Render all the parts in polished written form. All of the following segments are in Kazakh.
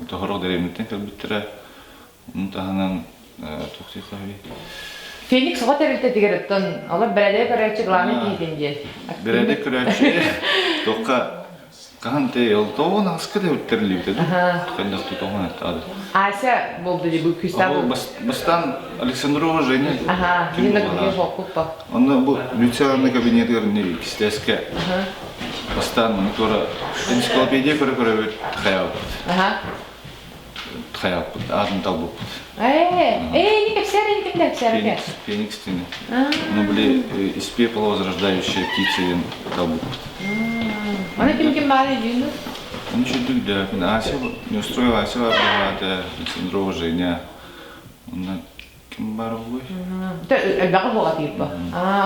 Tohoro deremitten kalbittire. Untahanan tuxtiqavi. Phoenix soğuk terbitte digeretton. Allah belediye kararçı glami diyince. Belediye kararçı. Toqa kahante yol toğun askıda ötterli dedi. Kaynaktı toğun adı. Asya buldu bu küstan. Bastan Alexandrova Женя. Aha, yine bir hukukpa. Onda bu Lütsan'ın kabinetlerinde isteske. Bastan monitора энциклопедия көрө тхаяп. Aha. Тхаяп атын табып. Не кепсер. Феникс тени. Ну были из пепла возрождающие птицы табып. Она кем бары жинду? Он чуть да, Ася не устроила Ася была Александрова Женя. Она кем бары был? Да, бага хога типа.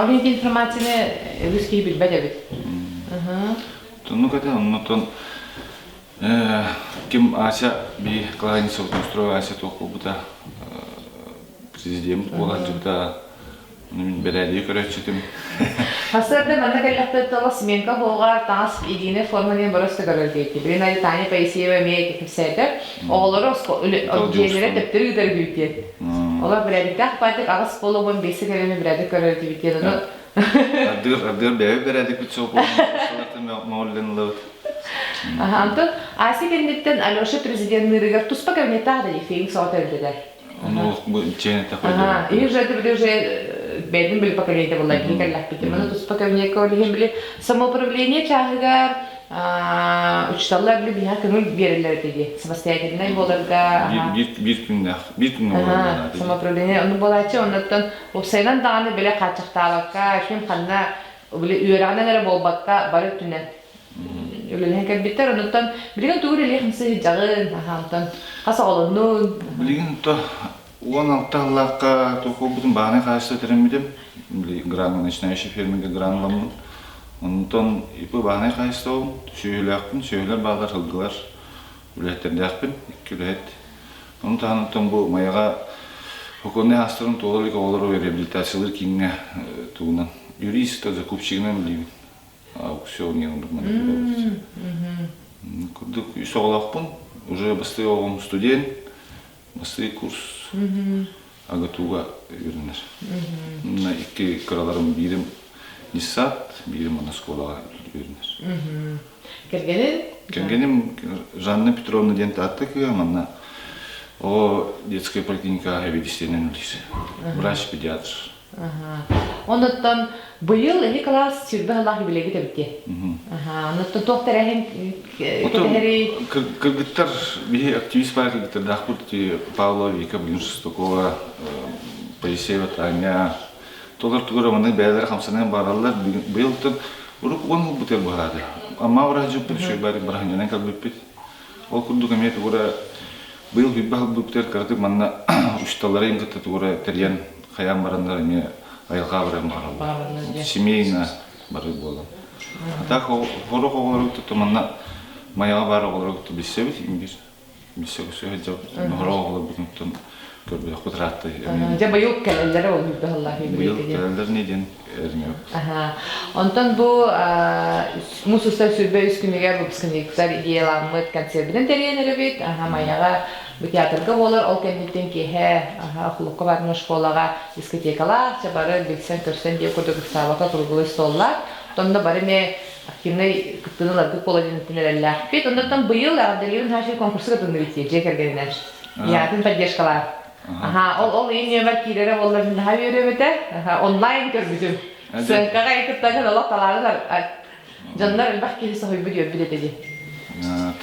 Орин информацияны русский билбеде бит. Ну когда он тон кем Ася би кланица устроила Ася только будто президент была где-то мен беләди көрәчтем. Хасырда манда келләхтә талас менка хога тас идине формадан барыста görür deydi. Bir ay tane Paysiyeva meye kimsədə oğulları oğulları teptiri gider büyütü. Olar bilədik batık ağız polobun besi gələni bilədik görür deydi. Adır bilədik bir çox olmadı. Mağullanlı. Антон, Ася кеннеттен Алёша президентлыгы туспа кабинетта да Феникс отелдер. Ну, bu içine takıldı. Aha, iyi уже benim bir поколение было, не как лапки. Мы тут поколение коли были самоуправление чагыгар, учталар били бия көңүл берилер dedi. Самостоятельный боларга. Bir gün oldu. Самоуправление onu bolачы, ondan opsaydan dağını bile kaçıktaalakka, kim kanna bile üyeranelere bolbakka barıp tünen. Öyle hekel biter ondan bilgen tuğur ile hemsi jagın, ondan kasa olunun. Bilgen to 16 лакка только будем баны кайсы теремидим. Гран начинающий фермерге гранламын. Онтон ипы баны кайсы сөйлөкпүн, сөйлөр балдар кылдылар. Үлеттердекпин, 2 үлет. Онтон бу маяга хоконне астырын толорик олору реабилитациялар кинге туунан. Юрист закупщигинен билим. Аукционный нормально. Курдук соголакпын, уже басты огом студент. Басты курс. Агатуга вернер. На iki karalarım birim Nisat, birim ana skolaga вернер. Келгеним Жанна Петровна ден таттык, манна о детская поликлиника Хевидистенен улис. Врач-педиатр. Ондан быйыл эли класс сүрбе Аллах билеги тебти. Ондан тохтерен кетери кыргыттар би активист бар кыргыттар дахпут Павлова Вика Блиншестокова Паисева Таня толар тугара мындай бәйләр хамсанан баралар быйылтын урук он бутел барады. Амма ура жуппит шөй бар баргандан калбыппит. Ол курдук эмет ура быйыл бибал буктер кырды манна ушталары ингытты тугара терьян Хаям барандар не айылга барам барам. Семейно бары болом. Так хорох олору тутуманна маяга бар олору ту бисебит ингиш. Бисег сөйөт жап хорох олору бутун көрбөй кудратты. Жаба юк келелер ол бибе Аллах билеги. Юк келелер неден эрне. Онтон бу мусуста сүрбе үскүнүгө бу психологтар идеяламыт концептин теренери бит. Маяга bu teatrga bolar, ol kendinden kehe, xulukka barın şkolага, diskotekalar, çabarı bilsen körsen diye kurduk sabaka kurgulu stollar. Onda bari me aktivnay kıttığınalardı kolayın tünelerler. Bit ondan bıyıl ağdalıyın her şey konkursu katıldı bitiyor, cekergeliler. Yatın поддержкалар. Ol iyi nömer kilere bolların daha yürümede, online gördüm. Sen kağa kıttagan Allah talarlar. Canlar elbak ki sahibi diyor bir dedi.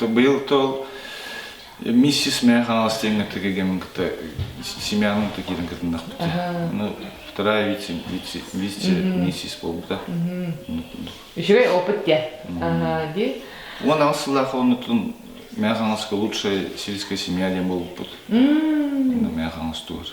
Bıyıl tol Миссис Механал стегнет таким как-то семьяным таким как-то нахуй. Ну вторая вице миссис полбута. Еще опыт я. Ди. Он алсылах он тут Механалская лучшая сельская семья где был опыт. На Механал стур.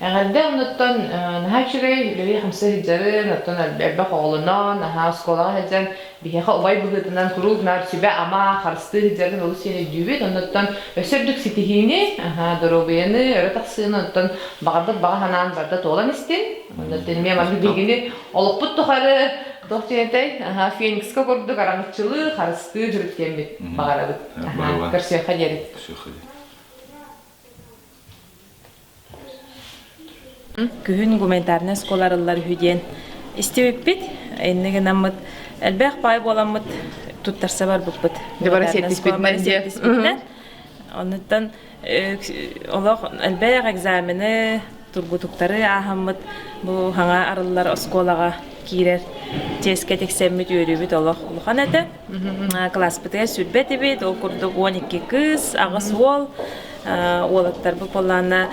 Эгерде оннуттан нахачырый леви хамса хиджарын оттан элбе хоолунан наха сколага хиджан бихеха обай быгытынан куруг нар себе ама харсты хиджарын олу сени дюбет оннуттан өсөрдүк ситихини доробияны өретаксыны оттан багардык бага ханан барда толан истин оннуттан мен мамы бигини олукпут тухары тохтентай феникска көрдүк араңчылы харсты жүрүттенбит багарабыт көрсөйха дери Күһүн гуманитарный сколарылар хүден истебиппит эннеген аммыт элбэх бай боламмыт туттарса бар буппут дебара сеттиспитнен онуттан олох элбэх экзамены турбутуктары ахаммыт бу хаңа арыллар осколага кирер теске тексеммит үйрүбүт олох улухан эте класс битер сүрбет эбит ол курдук 12 кыз агыс ол олаттар бу полана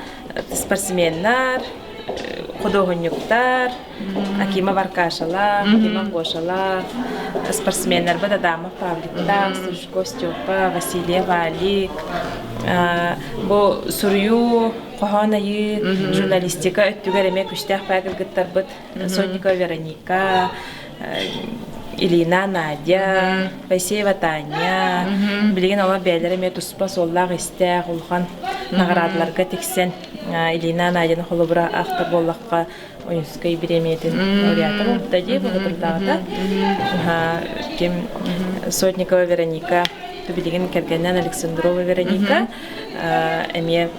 спортсменнар художниктар, Акима Баркашала, Акима Гошала, спортсмендар бада дама Павлика, Сушко Степа, Василия Валик, бо сурью коханаи журналистика өттүгереме күштәх пагылгыттар бит Сонникова Вероника, Илина Надя, Пайсеева Таня, билген ала бәйләреме туспа соллаг истәх улхан наградларга тексен Илина Надяны холобра ахта боллакка Оюнскай биреметін лауреаты болыпта деп отырдағыда. Кем Сотникова Вероника, билген кергеннен Александрова Вероника, әме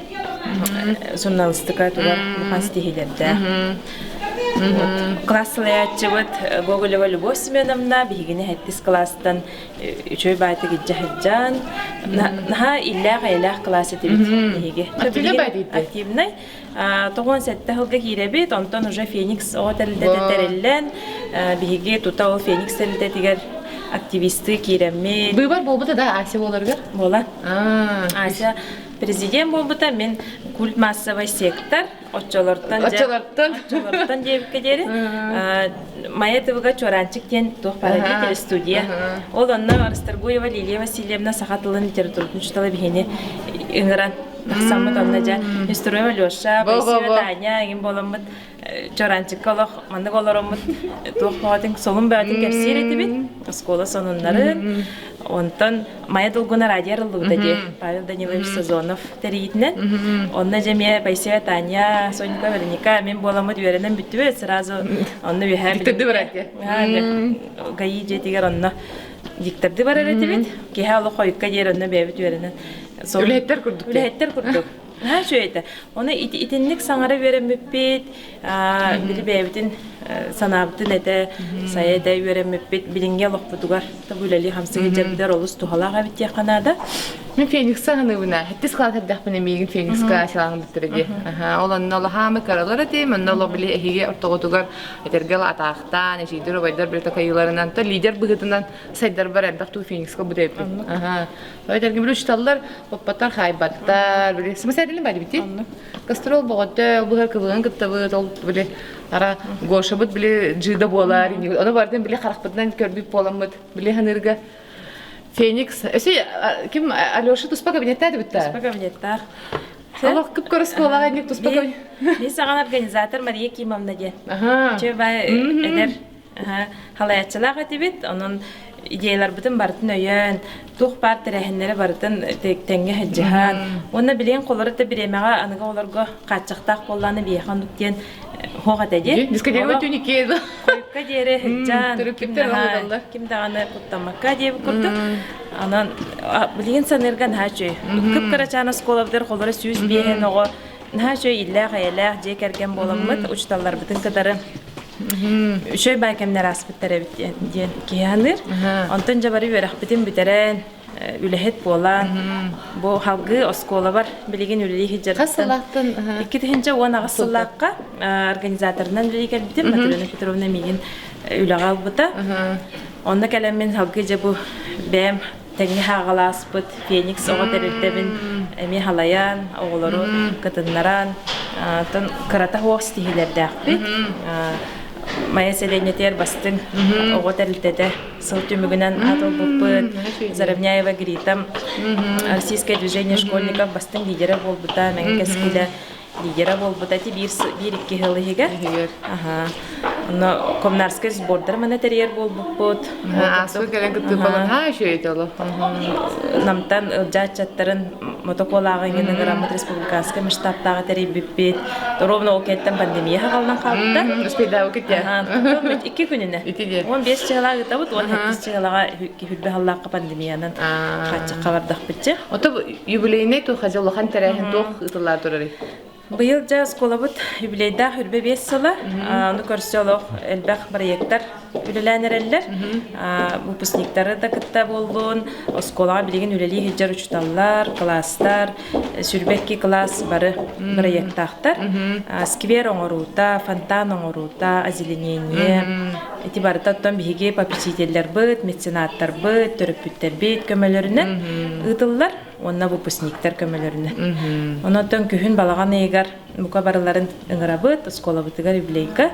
журналистика тугар мухан стихилерді. Классылаятчы вот Гоголева Любовь Семеновна бигине хеттис класстан үчөй байды гиджахджан наха иллах классы тибит активный тогон сетте хылга киребит онтон уже Феникс отелде тереллен биге тута ол Феникс телде тигер активисты киремме быйбар болбута да Ася боларга бола Ася президент болбута мен культ массовый сектор отчолорттан деп кедери Маятовга чоранчик тен тохпаради студия ол онна Арстаргуева Лилия Васильевна сахатылын литературатын чутала бихени ингран саммат онна жа Истроева Лёша Пайсеева Таня эгин боламмыт чоранчик колох мандык олороммут тохпаатын солун баатын кепсир этибит школа сонуннарын онтон Майя Долгуна радиарылыгда де Павел Данилович Сазонов теритнен онна жеме Пайсеева Таня Сонникова Вероника мен боламмыт үйренен бүттүбө сразу онна үйһэ диктарды баратя гаи жетигер онна диктарды барар этибит кеһе оло койка жер онна бебит үйренен үлеттер курдук Ha şöyle. Onu itinlik sanara veremepit, biri bevdin sanabdı ne de sayede veremepit bilinge lokpudugar. Tabuleli hamsi geçerler olus tuhala bit yakanada. Men Phoenix'a hanıbına. Hettis kalat dahpene migin Phoenix'a şalan bitirdi. Olan nala hamı karalar eti, men nala bile ehige ortogotugar etergel ataqta, neşidir o bayдар bir takaylarından da lider bıgıtından saydar bar elbaq tu Phoenix'a bu deyip. Etergel bir uçtallar, poppatar haybattar, bir meselenin bari bitti. Gastrol boğatta, bu her kıvığın kıttabı ol bile ara goşabıt bile cıda bolar, onu bardan bile xaraqbıtdan körbip bolamıt, bile hanırga Феникс. Kim Alyoşa Tuspa kabinetteydi bitti. Tuspa kabinetler. Allah kıp koruskollar aynı Tuspa kabinet. Biz sağan organizatör Maria Kimam'da diye. Çünkü ben eder halayatçılar etibit onun ideyalar bütün barıtın öyen, tuğ part rehenleri barıtın tenge heccihan. Onu bilen kolları da bir emeğe anıga olarga kaçaktaq kollarını bir yakanduk diyen hoğat edi. Diskaderi tünikeydi. Koyupka diyeri heccan. Kim dağını kutlamakka diye kurduk. Anan bilen sanırgan her şey. Kıpkıraçana skolabdır kolları süz biyen oğu. Her şey illa hayallah cekergen bolamıt uçtallar bütün kadarı. Şöyle belkemler aspetleri diyen kiyanır. Ondan jabari veraq bitin biteren ülehet bolan. Bu halgı oskola var. Bilgin üleli hicret. Qasılaqtan. İkitinci ona qasılaqqa organizatorundan bilgin bitin Matrona Petrovna migin ülegal buta. Onda kalamen halgı bu bem Tenge hağalas bud Phoenix oğa terertebin emi halayan oğulları kadınlaran tan karata hoğ stihilerde bit. Maya selenyeter bastın oğa terertede сыл тюмигынан атол буппыт Заровняева Гритам российское движение школьников бастың лидері болбыта мәңе кәскілі лидера болбута ти бир икки хылыгыга. Ихигер. Ага. Но комнарский сбордар мене терьер болбут. Асу келен кытты балан ха шөйт оло. Намтан жачаттарын мотоколагын граммат республикаска масштабтагы терибиппит. Ровно океттен пандемия хагалнан калды. Успейда укетя. Ага. 2 күнүнө. Итиде. 15 чыгылагы табыт, 17 чыгылага хүлбе халлакка пандемиянын качыкка бардык битчи. Ото юбилейне то хажалахан тарахын тох ытылар турары. Быйыл жа сколабыт юбилейда хүрбе 5 сылы. Аны көрсөлөк элбек проекттер үлеләнереллер. Выпускниктары да кытта болдун. Сколага билеген үлели хиджар учталлар, класстар, сүрбекки класс бары проекттактар. Сквер оңорута, фонтан оңорута, озеленение. Эти бары таттан биге попечительлер быт, меценаттар быт, төрөпүттер бит көмөлөрүнө ытыллар. Онна выпускниктер көмөлөрүнө. Онотон күһүн балаган эгер бука барыларын ыңырабыт, сколабытыгар юбилейка.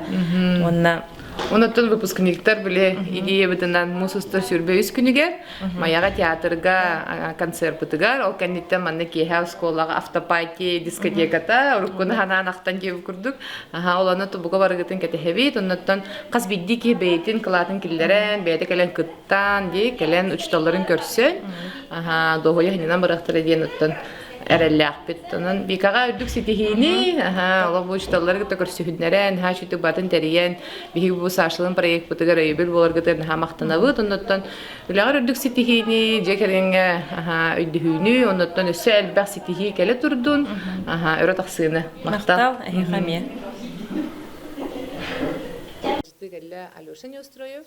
Онна Онотон выпускниктар биле идея битенан мусуста сүрбе үс күнүгер, маяга театрга концерт битигер, ол кеннеттен манны кеһә школага автопати дискотеката, урукуна хананактан кеп курдук. Оланы тубуга барыгытын кетехебит, онотон каз бидди ки бейтин кылатын киллерен, бейте келен кыттан ди, келен учталарын көрсө. Догоя хинен барактыр диен оттон эрелләхпит. Онан бикага үрдүк ситихини, ола бу учталлар гыта көрсөһүннәрен, шүтүк батын териен, биһи бу сашлын проект бутыгар өйбүл боларгытын мактанабыт, оннотон улагар үрдүк ситихини, жекереңге өйдүһүнү, оннотон өсө элбәк ситихи келе турдун, өрө таксыны мактал хаме. Стыгелле Алёша Неустроев,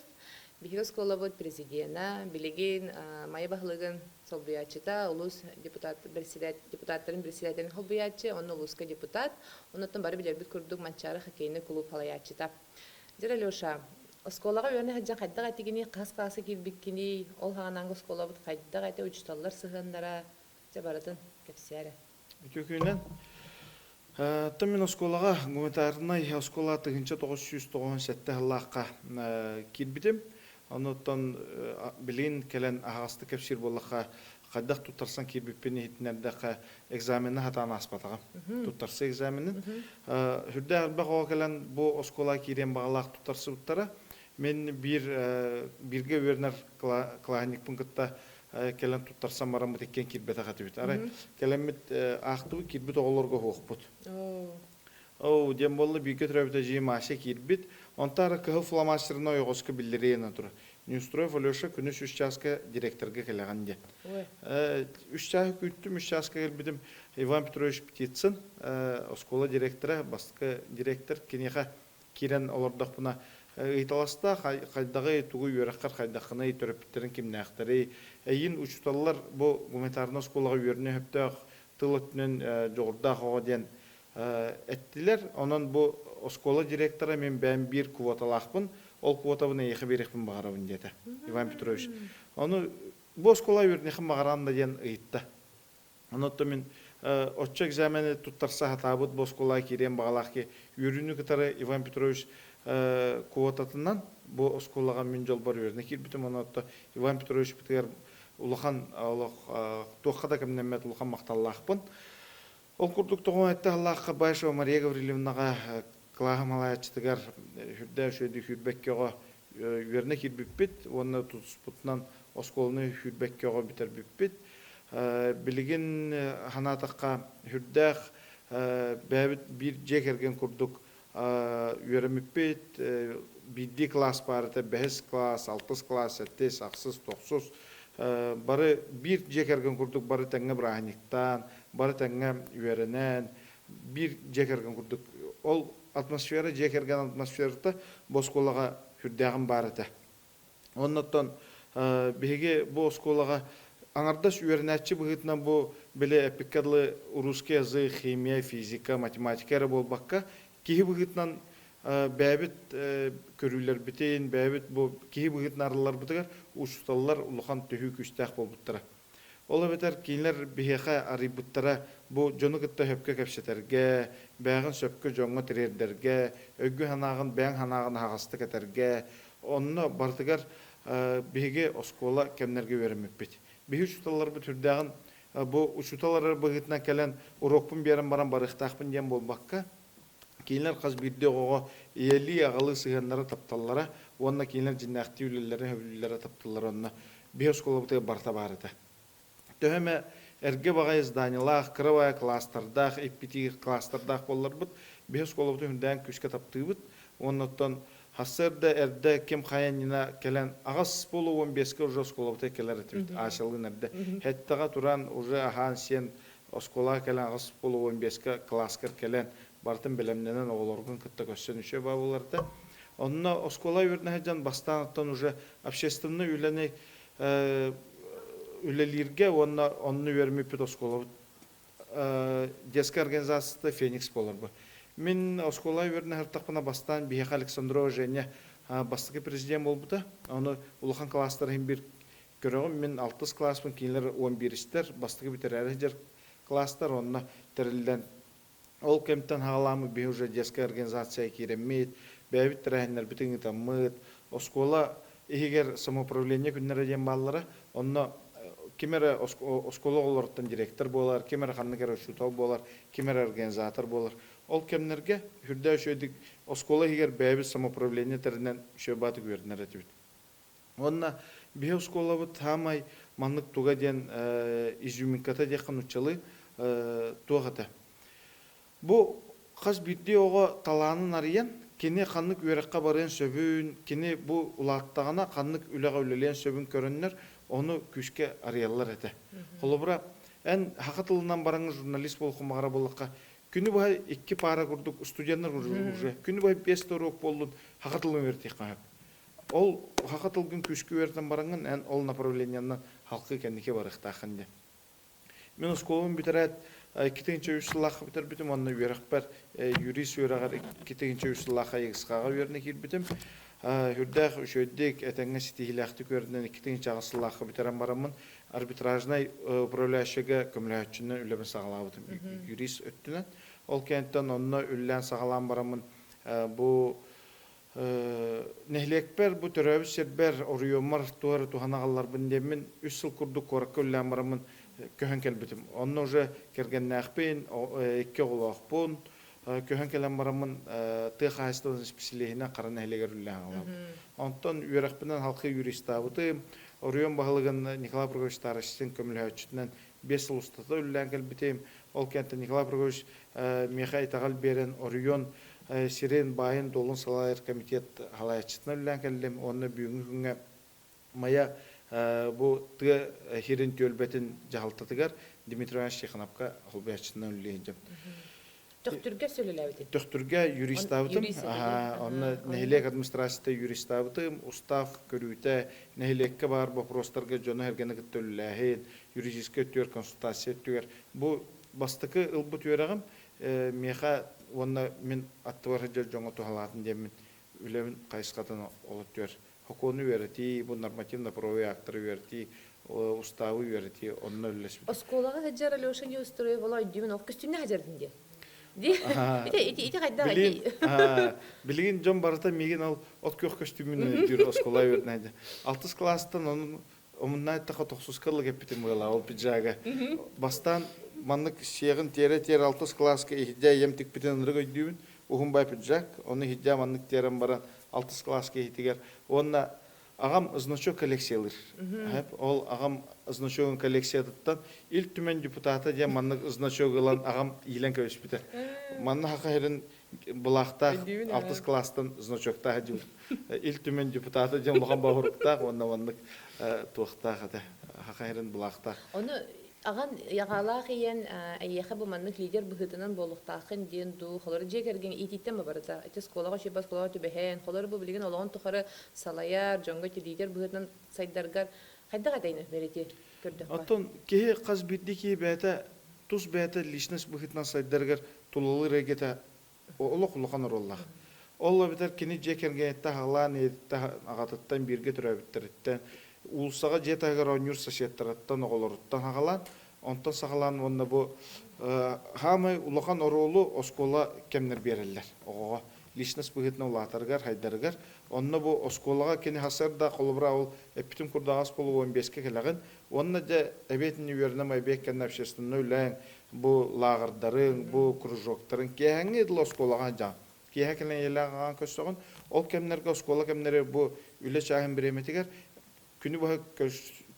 биһиге сколабыт президента, билеген майя бахлыгын солбиячыта, улус депутаттарын председателин холбиячы, он улуска депутат, оннотон бары билербит курдук манчары хоккейный клуб халаячыта. Жер Алёша, сколага өрне хаджан кайдага тигини кас-касы кирбиккини, ол хагананга сколабыт кайдага те учталлар сыгындара, жабаратын кепсәре. Көкөнен Томин осколага гуманитарный оскола 1997 жыллакка кирбитим. Онотон билин келен агасты кепсир боллакка кайдак тутарсан кирбиппени хитнердеке экзаменни хатаны аспатага. Тутарсы экзаменин. Хүрдө албага келен бу оскола кирен багалак тутарсы буттара. Мен бирге вернер кланик пунктта келен тутарсам барам теккен кирбете катыбыт. Ара келемит актыбы кирбит оголорго хокпут. Дем болду бийге төрөбүтө жыймашы кирбит. Онтары кыһы фломастерно ойгоска билдирен отур. Неустроев Алёша күнүс 3 часка директорга келеген де. 3 часка күттүм, 3 часка келбидим. Иван Петрович Птицын, оскола директора, баскы директор кенеха кирен олордох буна Италаста кайдагы тугу юраккар кайдакыны төрөпүттерин кимнактары. Эйин учталлар бу гуманитарный осколага юрүнө хөптөк тылытнын жогорда хогоден эттилер. Онон бу оскола директора мен бен бир квоталакпын. Ол квотабын эйхи берекпин багарабын дете. Иван Петрович. Ону бу оскола юрүнө багаранда ден ыйтта. Онотто мен отчо экзамени туттарса хатабыт бу оскола кирен багалакки юрүнү кытары Иван Петрович квотатынан бу осколага мен жол бар юрүнө кирбитим. Онотто Иван Петрович битер улахан тохада кемнемет улахан макталлакпын. Ол курдук тогон айтты Аллахка Байшева Мария Гаврилевнага клагамалаячтыгар хүрдө шөйдү хүрбеккеге юрүнө кирбиппит. Оны туспутунан осколны хүрбеккеге битер биппит. Билигин ханатакка хүрдөх бәбит бир жекерген курдук юрөмүппит. Бидди класс барыта 5 класс, 6 класс, 7, 8, 9 бары бир жекерген курдук бары теңге браниктан, бары теңге юрөнен бир жекерген курдук. Ол атмосфера жекерген атмосферада босколага хүрдөгөн барыта. Оннотон биге бу осколага аңардаш үйренәтчі бұғытынан бұл біле эпикадлы русский язык, химия, физика, математика болбаққа кейі бұғытынан бәбіт көрілер бітейін, бәбіт бұл кейі бұғытын арылар бұтығар ұшықталылар ұлыған түйі күштәқ бол бұттыра. Ола бетер кейінлер бігеға арый бұттыра бұл жоны күтті хөпке кәпшетерге, бәғін сөпке жоңға тірердерге, өгі ханағын, бәң ханағын ағасты кәтерге, онына бартығар біге оскола кәмнерге өріміп бет. Бихи учталлар бу түрдәгән бу учуталар быгытна келен урокпун берен баран барыктакпын дем болбакка кейлер каз бирде ого эли агалы сыганнары тапталлара онна кейлер жинакты үлелери хөбүллери тапталлар онна биосколобута барта барыта төһөмө эрге багай зданиялах кырывая класстардах эппити класстардах болларбыт биосколобута хүндан күскө таптыыбыт оннотон Хассерда эрде кем хаянина келен агас болу 15-ке уже сколобута келер этибит ашылгын эрде хеттага туран уже ахан сен оскола келен агас болу 15-ке класскер келен бартын белемненен оголоргун кытта көссөн үшө бабуларда онно оскола үрнө жан бастаныттан уже общественный үйлене үлелирге онну вермипит осколобут детская организацияда Феникс болорбу. Мен оскола верне хартакпына бастан Бихака Александрова және бастығы президент болбута. Оны улахан класстарын бир көрөгөм. Мен 6 класспын, кейлер 11-стер, бастығы битерәре жер класстар, онына терилден. Ол кемтен хагаламы бе уже детская организация керемет, бәбит тәрәһеннәр битеңи таммыт. Оскола егер самоуправление күннәре ден баллары, онына кемере оскола олардан директор болар, кемере ханныкер учутал болар, кемере организатор болар. Ол кемнерге хүрдә шөйдик оскола егер бәбит самоуправление теринен шөбаты күрденер этибит. Онна бе оскола бу тамай маннык туга ден изюминката декан учалы тугата. Бу каз бирде ого таланын арыян кене ханнык үрәккә барган сөбүн, кене бу улаттагына ханнык үләгә үлелән сөбүн көрөннөр, оны күшкә арыяллар эте. Холобра эн хакытылынан барган журналист болкумагара болакка күнү бай 2 пара курдук студенттер уже. Күнү бай 5 урок болду, хакытылын берди кап. Ол хакытылгын күшкө берден барган эн ол направлениянан халкы кенеке барыктакынды. Мен школаны битерет 2-нче жыллах битер битим, онны веракпар юрист өрагар 2-нче жыллаха егискага берне кирбитим. Хүрдәк шөйдек этеңге стихилахты көрден 2-нче жыллаха битерем барамын. Арбитражный управляющийге көмләчүннән үләбен сагалабытым. Юрист өттүнән. Ол кенттен онны үллән сагалам барамын. Бу нехлекпер бу төрөбү сербер орыйомар туары туханагаллар биндемин 3 жыл курдук коракка үллән барамын. Көһөн келбитим. Онны уже кергеннәхпен 2 голакпын. Көһөн келен барамын ТХСТын специалистына караны хелегер үллән алам. Онтон үрәкпеннән халкы юристабыты Орион багылыгын Николай Прокофьевич Тарасин көмләчүтнән 5 жыл устата үллән келбитим. Ол кентте Николай Прокофьевич мехай тагыл берен Орион Сирен байын долын салайыр комитет халайчытына үллән келдим. Оны бүгүнкү күнгө мая бу ты хирин төлбетин жалтатыгар Дмитрий Иванович Тихоновка холбячытына үлләнҗем. Төктүргә сөйләләбит. Төктүргә юрист абытым. Оны нехилек администрацияда юрист абытым, устав көрүтә, нехилеккә бар вопростарга жона хергене көтөлләһен, юридическая төр консультация төр. Бу бастыкы ылбы төрәгем меха онна мен аттыбар жер жоңа тухалатын демин үлем кайсыкатын олот төр. Хокону верти, бу нормативно-правовые акты верти, уставы верти, онны үлләс. Осколага хаҗар Алёшаны устроив вала димин ок костюмне хаҗардынды. Ити кайда. Билген жон барата меген ал от көк костюмүн жүр оскола өрнәде. 6 класстан onun Omunda taqa 90 kırlık epitim gala ol pijjaga. Bastan manlık şeyin tere 6 klaska ihja yem tik piten rıgı dübün. Uhum bay pijjak. Onu ihja manlık terem baran 6 klaska ihtiger. Onna ağam значок коллекциялар. Hep ol ağam значогын коллекциядаттан ilk tümen депутаты diye manlık значок alan ağam ilen köş biter. Manna haqa herin bulaqta 6 klasstan значокта hajım. İlk tümen депутаты diye loğan bahurukta onna manlık туохта хата хахайрын булакта. Оны аган ягалак иян айяха бу маннык лидер быгытынан болуктакын ден ду холор жегерген ититтеме барда. Эти школага шебас школага төбехен холор бу билген олгон тухары салаяр жонго лидер быгытынан сайдаргар кайда кадайны берети көрдүк. Аттон кеhe каз биддики бета тус бета личность быгытынан сайдаргар тулулы регета олоклукан роллах. Олла битер кини жекерген тахалан этта агататтан бирге төрөбүттөрүттен улсага жетагар университеттараттан оголоруттан хагалан онтон сагалан онна бу хамы улахан оролу оскола кемнер береллер ого личность быгытна улатаргар хайдаргар онна бу осколага кени хасарда колбра ол эпитим курдагас болу 15 ке келеген Онна же эбетин үйернем айбеккен общественный үләң, бу лагырдарын, бу кружоктарын кехәңе дил осколага жан. Кехәкелен елаган көсөгөн, ол кемнерге оскола кемнере бу үле чагын биреметигер күнү бу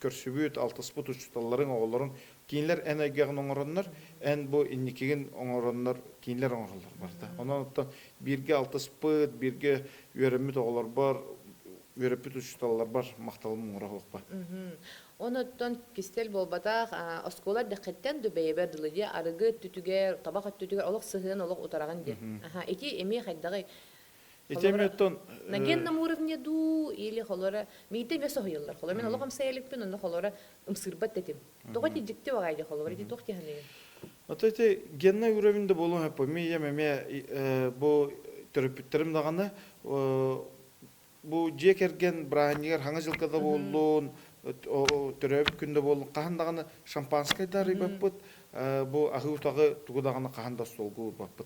көрсүбүт алтыспут учталларын оголорун кинлер энегеген оңороннор, эн бу инникеген оңороннор кинлер оңоролор бар да. Онон бирге алтыспыт, бирге үйөрөмүт оголор бар, үйөрөпүт учталлар бар, макталым оңорок ба. Онуттан кистел болбатах осколар дәкъеттен дөбәйбер диле арыгы түтүгер табак түтүгер олық сыһын олық утараган ди. Ити эми хайдагы Итеметтон на генном уровне ду или холора мите весо хыйлар. Холора мен олық амсаялыкпын, онда холора ымсырбат детим. Тоготи жикти багайды холора ди тохти ханы. Отойте генный уровеньде болу хапа мия меме бу терапевттерим даганы бу жекерген бранигер хаңа жылкада болдун төрөп күндө болдун кахандаганы шампанское дары баппыт бу агытагы тугудаганы каханда столгу баппыт.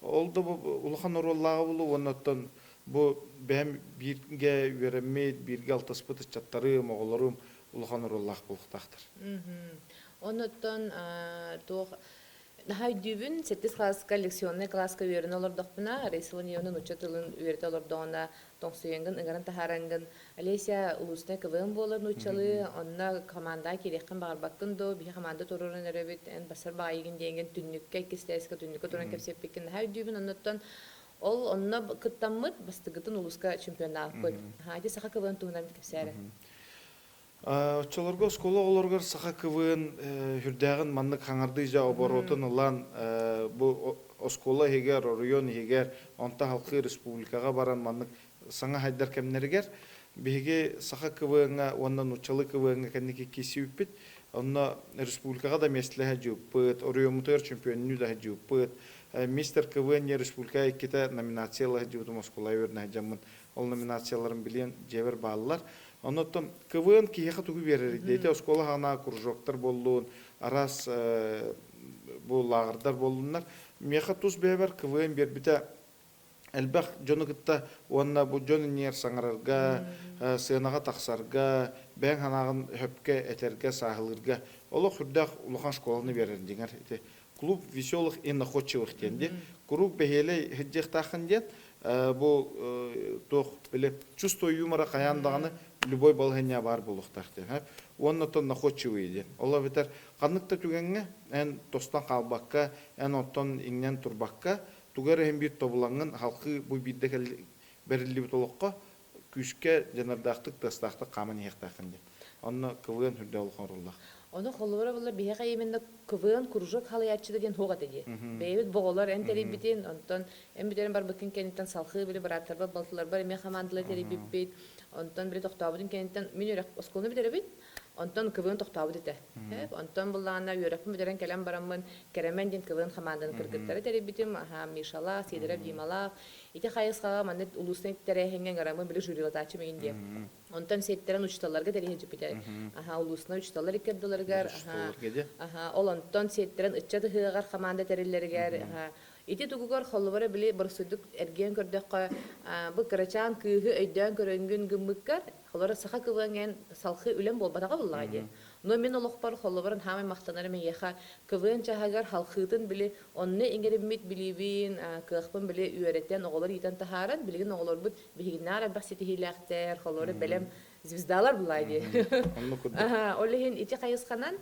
Олду бу улахан ороллага болу оннотон бу бем бирге веремет бирге алтыспыт чаттары моголорум улахан ороллаг болуктактыр. Онуттан тох нахай дүбүн 8 класска лекционный класска үйрөн олордокпуна рейсилонионун учетылын үйрөтө олордоона тоңсуянгын ыгаран тахарангын Олеся улустай квм боларын учалы онна команда кереккен багарбаттын до бии команда турурун эребит эн басар байыгын деген түннүккө кистеска түннүккө туран кепсеппекин нахай дүбүн онуттан ол онна кыттаммыт бастыгытын улуска чемпионат кой хади саха квм туунан кепсере Чолорго скола олоргар саха кывын хүрдәгын маннык хаңарды жа оборотын улан бу оскола хегер район хегер онта халкы республикага баран маннык саңа хайдар кемнергер биге саха кывынга оннан учалы кывынга кенеки кисиппит онна республикага да местлеге жуппыт орыйомутер чемпионну да жуппыт мистер квн республика ките номинациялар жуппыт оскола өрнә жамын ол номинацияларын билен жебер баалар. Онотон КВН киеха тугу берер дейти оскола хана кружоктар болдун арас бу лагырдар болдунар меха туз бебер КВН бербите элбах жонугутта онна бу жонунер саңарарга сыынага таксарга бен ханагын хөпкө этерге сахылырга оло хүрдак улахан школаны берер дигер клуб веселых и находчивых денди клуб бехеле хиджехтахын ден бу тох биле чувство юмора каяндаганы любой болгоня бар булуктарты. Оннотон находчивый ден. Ола бетер каныкта түгенге эн тостан калбакка, эн оттон иңнен турбакка тугары hem bir тобуланган халкы бу бидде берилип толокко күшкө жанардактык тастактык камын яктакын ден. Онно кылган түрдө олгоруллак. Оны холлора булла биһига именно КВН кружок халыяччы деген хога деди. Бейбит боголар энтери битин, онтон эмбидерин бар бакин кенитен салхы биле бараттар бар, балтылар бар, эме хамандылар тери биппит. Онтон бире токтабыдын кенитен мен өрөк осколну бидеребит. Онтон КВН токтабыд ите. Онтон буллана өрөкмү бидерен келем барамын, керемен ден КВН хамандын кыргыттары тери битим, Мишала, Сидерев, Димала. Ити хайысга мандет улустен терехенген гарамын биле журилатачы мейинде. Онтон сеттерен учталарга тери хежипите. Улусна учталар икебдилергер. Ол онтон сеттерен ыччаты хыгар хаманда териллергер. Ити тугугар холлубара биле барсыдык эрген көрдөккө бу карачан кыйгы өйдөн көрөнгөн гыммыккар холора саха кыванген салхы үлем болбатага буллагы. Но мен олохпар холлубарын хамы мактанары мен яха кывын чагар халхытын биле онны ингеребмит билибин кыхпын биле үйрөтен оголор итен тахаран билген оголор бут бигинара басити хилактер холора белем звездалар буллагы. Олехин ити кайысканан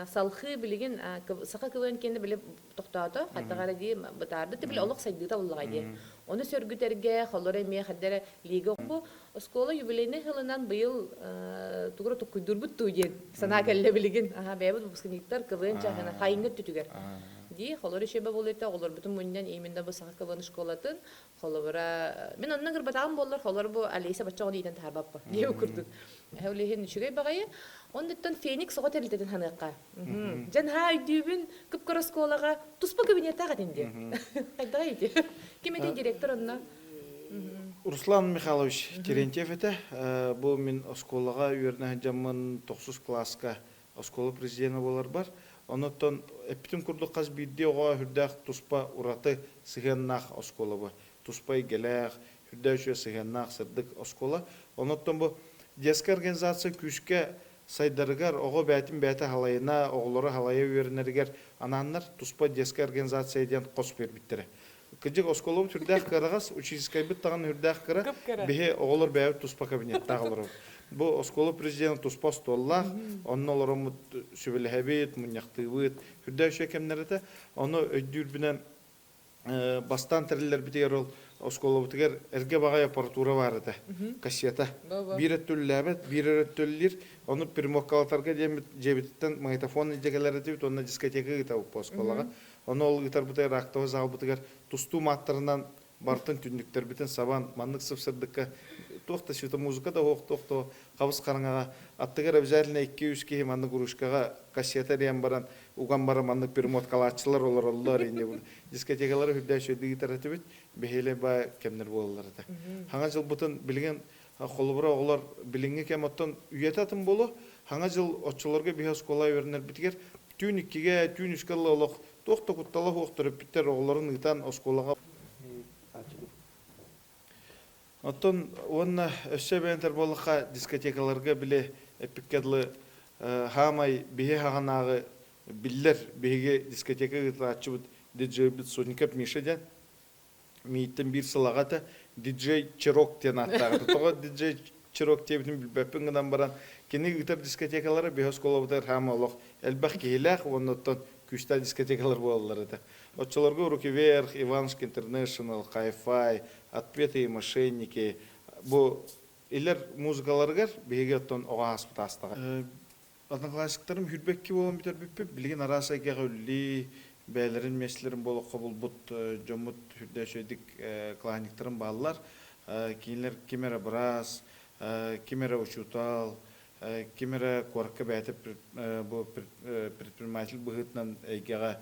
салхы билген саха кывын кенде биле токтото хаттагара ди батарды биле олох сайдыта буллагы. Оны сөргүтерге холора ме хаддара лига бу оскола юбилейный хылынан быйыл тугра тукуйдурбут туген сана келле билген бебит выпускниктар КВН чахана хайыңга түтүгер ди холора шеба болуйта олар бүтүн мөннен именно бу саха КВН школатын холора мен оннан гырбатаган боллар холора бу Алиса бачагы диден тарбаппа ди курдук хәүлехин чүгәй багае ондыттан Феникс ого терилтеден ханыкка жан хай дүбүн кыпкара школага туспа кабинеттага динди кайда иди кимеден директор онна Руслан Михайлович Терентьев это бу мен осколага үйрөнө жамын 9 класска оскола президенті болар бар. Онотон эптим курдук каз бидде ого хүрдак туспа ураты сыгеннах оскола бар. Туспай гелех хүрдәүчө сыгеннах сырдык оскола. Онотон бу детская организация күшкә сайдарыгар ого бәтин бәте халайына оголору халая үйренергер ананнар туспа детская организация ден кос бербиттере. Кыжык осколов түрдәк кырагас учительская бит тагын үрдәк кыра бихе оголор бәйт туспа кабинетта калыр. Бу осколу президент туспа столлах, оннолором сүбелһәбит, муньяктыбыт, үрдәк шекемнәрдә, аны өйдүр белән бастан тирелләр битер ул осколов тигер эрге багай аппаратура бар иде. Кассета. Бир өттүлләбет, бир өттүлләр, аны пермокалатарга дебиттен магнитофон дигеләр дип, аны дискотека гыта осколага. Аны ул гитар бутер актовы зал бутер тусту маттарынан бартын түндүктер битен сабан маннык сыпсырдыкка тохта шута музыка да тохта кабыз караңага аттыгар обязательно 200 ки манны гурушкага кассета дигән баран уган бара манны пермоткалатчылар олар инде дискотекалар хүддә шөйдү гитар этебит бехеле ба кемнер болалар да. Хаңа жыл бутын билген холбура оглар билинге кемоттон уятатын болу хаңа жыл отчыларга бихас колай вернер битгер түниккеге түнүскалла олох тохта куттала хоктырып биттер огларын ытан осколага Оттон онна өссөбентер болуха дискотекаларга биле эпиккедлы хамай бихе хаганагы биллер беге дискотека гытачыбыт диджей бит Соникап Мишеден миттен бир сылагата диджей Чирок тен аттагы. Тога диджей Чирок тебин билбеппин гынан баран кини гитар дискотекалары бехосколовдер хамалык элбах килах оннотон күчтә дискотекалар болалар да. Отчыларга руки вверх, Ивановский Интернешнл, Hi-Fi, Отпетые мошенники. Бу илер музыкаларга беге оттон ога аспыт астага. Одноклассниктарым хүрбекки болон битер биппеп билген арасайга гөлли бәйлерин меслерин болуп кабыл бут жомут хүрдөшөдик кланиктарым баллар. Кинлер кимера брас, кимера учутал, кимера корка бәтеп бу предприниматель быгытнан эйгега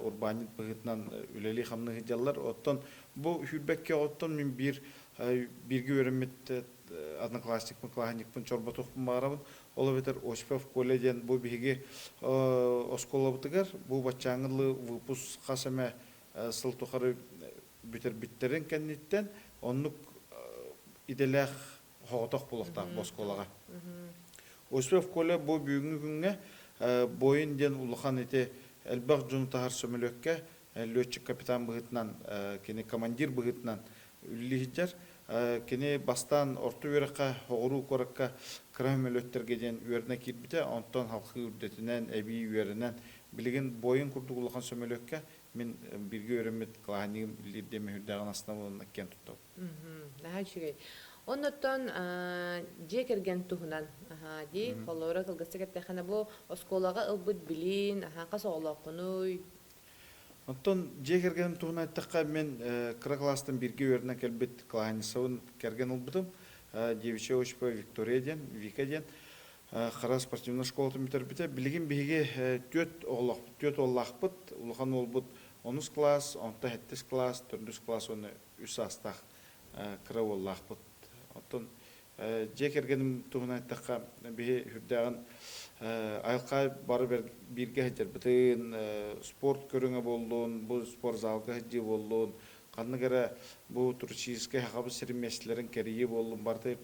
урбанит быгытнан үлели хамны хыжаллар оттон бу хүрбекке оттон мен бирге өрөммет одноклассник кланикпын чорботукпун барабын ол бетер Осипов колледен бу биге осколобутыгар бу бачаңылы выпуск касаме сылтухары битер биттерен кенниттен оннук иделах хоготок булуктак босколага Осипов колле бу бүгүнкү күнгө боюн ден улухан эте элбак жун тахар сөмөлөккө летчик капитан быгытынан кени командир быгытынан үллихижер кени бастан орто үйрөккө огуру коракка крамөлөттерге ден үйөрүнө кирбите онтон халкы үрдетинен эби үйөрүнөн билген боюн курдук улухан сөмөлөккө мен бирге өрөмөт клаанигим илдеме хүрдөгөн основаны кен туттум. Оннотон жекерген тухунан ди холора кылгыстыгатта хана бу осколага ылбыт билин касоолокунуй. Онтон жекерген тухунан айтакка мен кыра класстын бирге өрүнө келбет клаанисовун керген ылбытым. Девичья Осипова Виктория ден, Вика ден кара спортивный школатын битербите билген биге төт оллакпыт, улухан олбут 10 класс, 7 класс, 4 класс оны үс астак кыра оллакпыт. Оттон жекергеним тугун айтакка бие хүрдөгөн айылка бары бирге хетер битин спорт көрүңө болдун, бу спорт залга хеди болдун, канныгара бу турчийске хабы сермеслерин керие болдун барды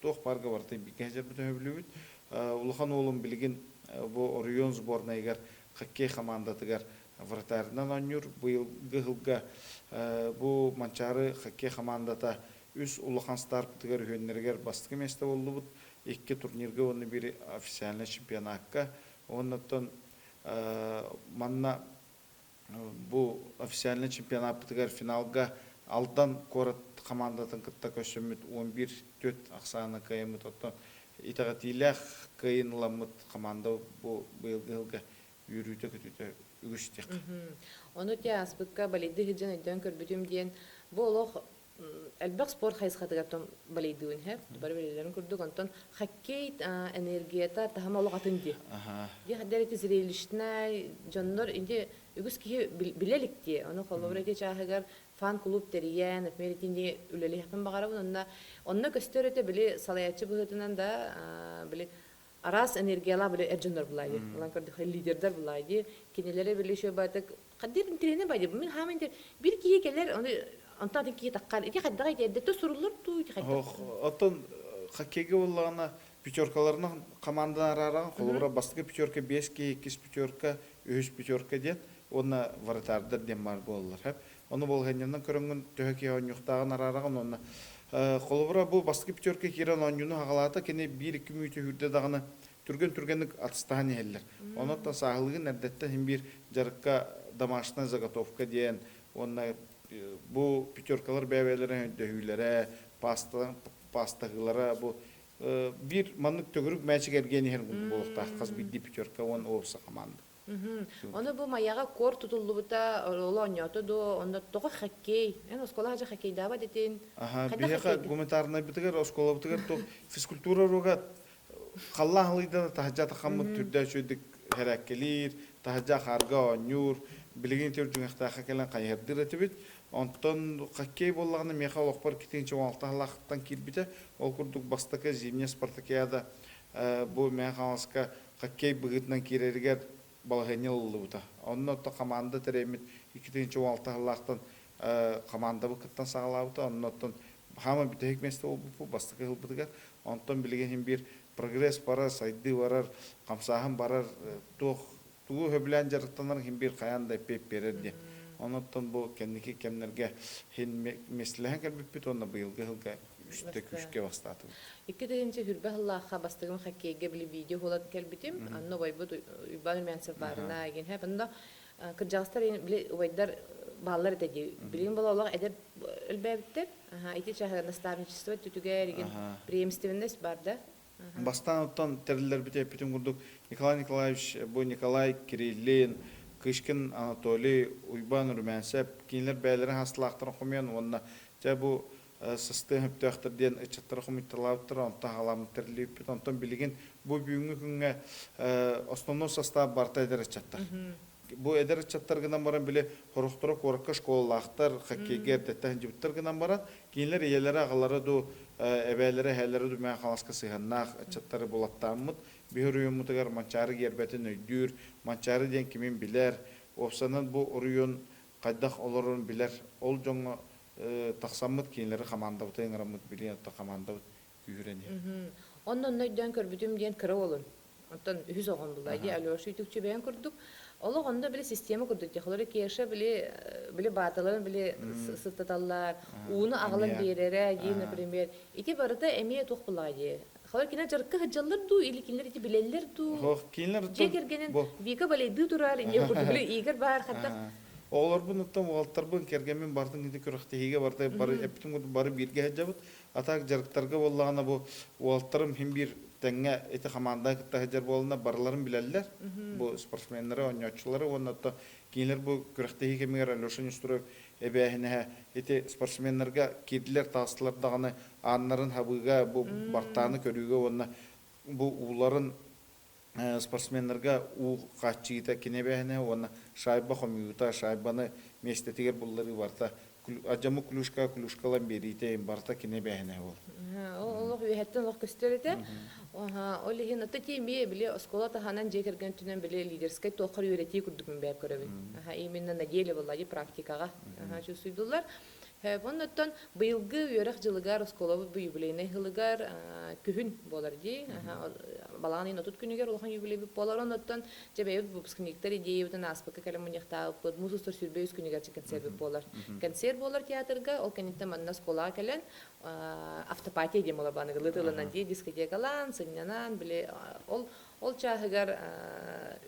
тох барга барды бирге хетер битин өбүлүбүт. Улухан оолум билген бу Орион сборнайгар хоккей командатыгар вратарынан онюр быйылгы жылга бу манчары хоккей командата үс улухан старптыгар хөннергер бастык месте болдубут. 2 турнирге оны бири официальный чемпионатка. Оннотон манна бу официальный чемпионаттыгар финалга алдан корот командатын кытта көсөмүт 11-4 аксаны каймыт оттон итагатилах кайынламыт команда бу быйылгы жылга үйрүтө көтүтө үгүштек. Оны те аспыкка балиды хиджен өйдөн көрбүтүм диен бу олох элбек спорт хайсхатыгартон балидыын хэ бары белелерин көрдүк онтон хоккей энергията тахама олох атынди. Ди хаддерити зрелищна жоннор инде үгүс ки билеликти аны коллаборати чахагар фан клуб териян меритинди үлели хапын багарабын онна көстөрөтө били салаячы быгытынан да били арас энергияла били эржоннор булайды. Улан көрдүк лидердер булайды. Кинелери били шо батык кадир интерне байды. Мен хамын бир кие келер аны антадын ки таккан. Ити хаддага итедде сурулур туу ити хадда. Оттон хоккейге боллагана пятеркаларының командадан арараған, қолыбыра бастығы пятерка 5-ке, 2 пятерка, 3 пятерка ден, оны вратардар ден бар болылар. Оны болғаннан көрінген төхеке ойнықтағын арараған, оны қолыбыра бұл бастығы пятерка керен ойнуны ағалата, кені 1-2 мүйті хүрді дағаны түрген-түргенік атыстаған елдер. Оны оттан сағылығын әрдеттен бір жарыққа домашная заготовка ден, оны бұл пятеркалар бәбелері дөйілері, пастағылары, бұл bir manlık tögürük мәчік әргені her gün болықта қаз бидді пятерка он олса команда. Оны бұл маяға кор тұтылды бұта олы ойнаты до, онда тоғы хоккей, оскола хача хоккей даба детен. Бияқа гуманитарына бітігер, оскола бітігер, физкультура руға қалла ғылыйда тахажа тақамы түрді сөйдік әрәккелер, тахажа қарға ойнур, білеген төр жүңіқтаға келен қайырдыр әтібет. Онтон хоккей боллағаны меха олықпар кетенші оңалтағылақтан келбіті, ол күрдік бастықы зимне спартакиада бұл мен қаласқа хоккей бұғытынан керергер балғайны ұлы бұта. Оның отта команда тіремет екетенші оңалтағылақтан команда бұқыттан сағалабыта, оның оттан хама бітек месті ол бұл бастықы ғыл бұтығар. Онтон білген бір прогресс барар, сайды барар, қамсағын барар, туғы хөбілән жарықтанар бір қаяндай пеп берерде. Онуттан бұл кәнеке кәмнерге хен месләһен кәлбіппет, оны бұйылғы ғылға үшке бастаты. Икі дегенше хүрбі ғыллаққа бастығым хоккейге білі видео қолады кәлбітім, анны ойбыд үйбан үрмәнсір барына еген хәп. Анда кіржағыстар білі ойдар балалар әтәде. Білген бұл олақ әдер үлбәбіттер. Айти шағыры наставничество түтіге еген преемстивіндес барды. Бастан оттан тәрілер біте әппетім күрдік Николай Николаевич, бұл Николай Кириллин, Кышкин Анатолий, Уйбан Үрмәнсәп, кейінлер бәлерін хастылақтырын құмен, онына жа бұл сыстың өптіқтірден үтчаттары құмиттырлауыттыр, онтан ғаламын тірілейіппет, онтан білген бұл бүйінгі күнге основной состав барта әдер үтчаттар. Бұл әдер үтчаттар гынан баран біле құрықтыры қорыққа школалақтар, хоккейгер, дәттән жібіттір гынан баран, кейінлер елері ағалары ду, әбәлері, әлері ду мән қаласқа сыйғаннақ үтчаттары болаттамыд. Бihur uyumutlar mançarı gerbetin öydür, mançarı den kimin biler, opsanın bu oruyun qaydaq olurun biler, ol jonga taqsamıt kiyinleri kamanda buta engaramıt bilen ta kamanda güyüreni. Ondan nöydön körbütüm diyen kıra olun. Ondan ühüz oğun bulaydı, alıyorsu ütükçü beyan kurduk. Ola onda bile sistemi kurduk. Yaxları kiyerşe bile batıların bile sıttatallar, uğunu ağılın berere, diye например. İti barıda emeye toq bulaydı. Xalar kina jarkı hıcallar du, ilikinler iti bileller du. Kiyinler Jekergenin vika balay durar, inye kurdu bile iğir bar hatta. Oğlar bu nuttan oğaltar bu kergemin bardın gidi körüqtehiga barda barı eptim gudu barı birge hecabıt. Atak jarktarga bollağına bu oğaltarım hem bir tenge eti hamanda kıtta hecar boluna barıların bileller. Bu sportsmenlere, oynaççıları onunla kiyinler bu körüqtehiga miğer Alyoşan Üstüröv ebehine eti sportsmenlerge kediler tasılar dağını anların habıga bu bartağını körüge onunla bu uğların sportsmenlerge uğ qaççıyda kinebehine onunla şayba xomiyuta şaybаны mestetiger bulları varta acamı kuluşkalan berite barta kinebehine ol. Олық үйәттен олық көстереді. Олы хен ұтты теймей біле оскола таханан жекерген түнен біле лидерскай тоқыр үйретей күрдігін бәп көребін. Именно наделі болады практикаға жүсүйділер. Оннаттан быйылгы үйерек жылыгар осколабы бұл юбилейне хылыгар күхін болар дей. Балағын отут күнігер олған юбилей болар. Оннаттан жабайып бұпскініктер идеевдің аспықы кәлімінектағы бұд мұсыстыр сүрбей үз күнігер концерт болар. Концерт болар театрға, ол кәнеттен манна скола кәлін автопатия дем олар баны ғылытылынан дей, дискотекалан, сынянан, біле ол чағығар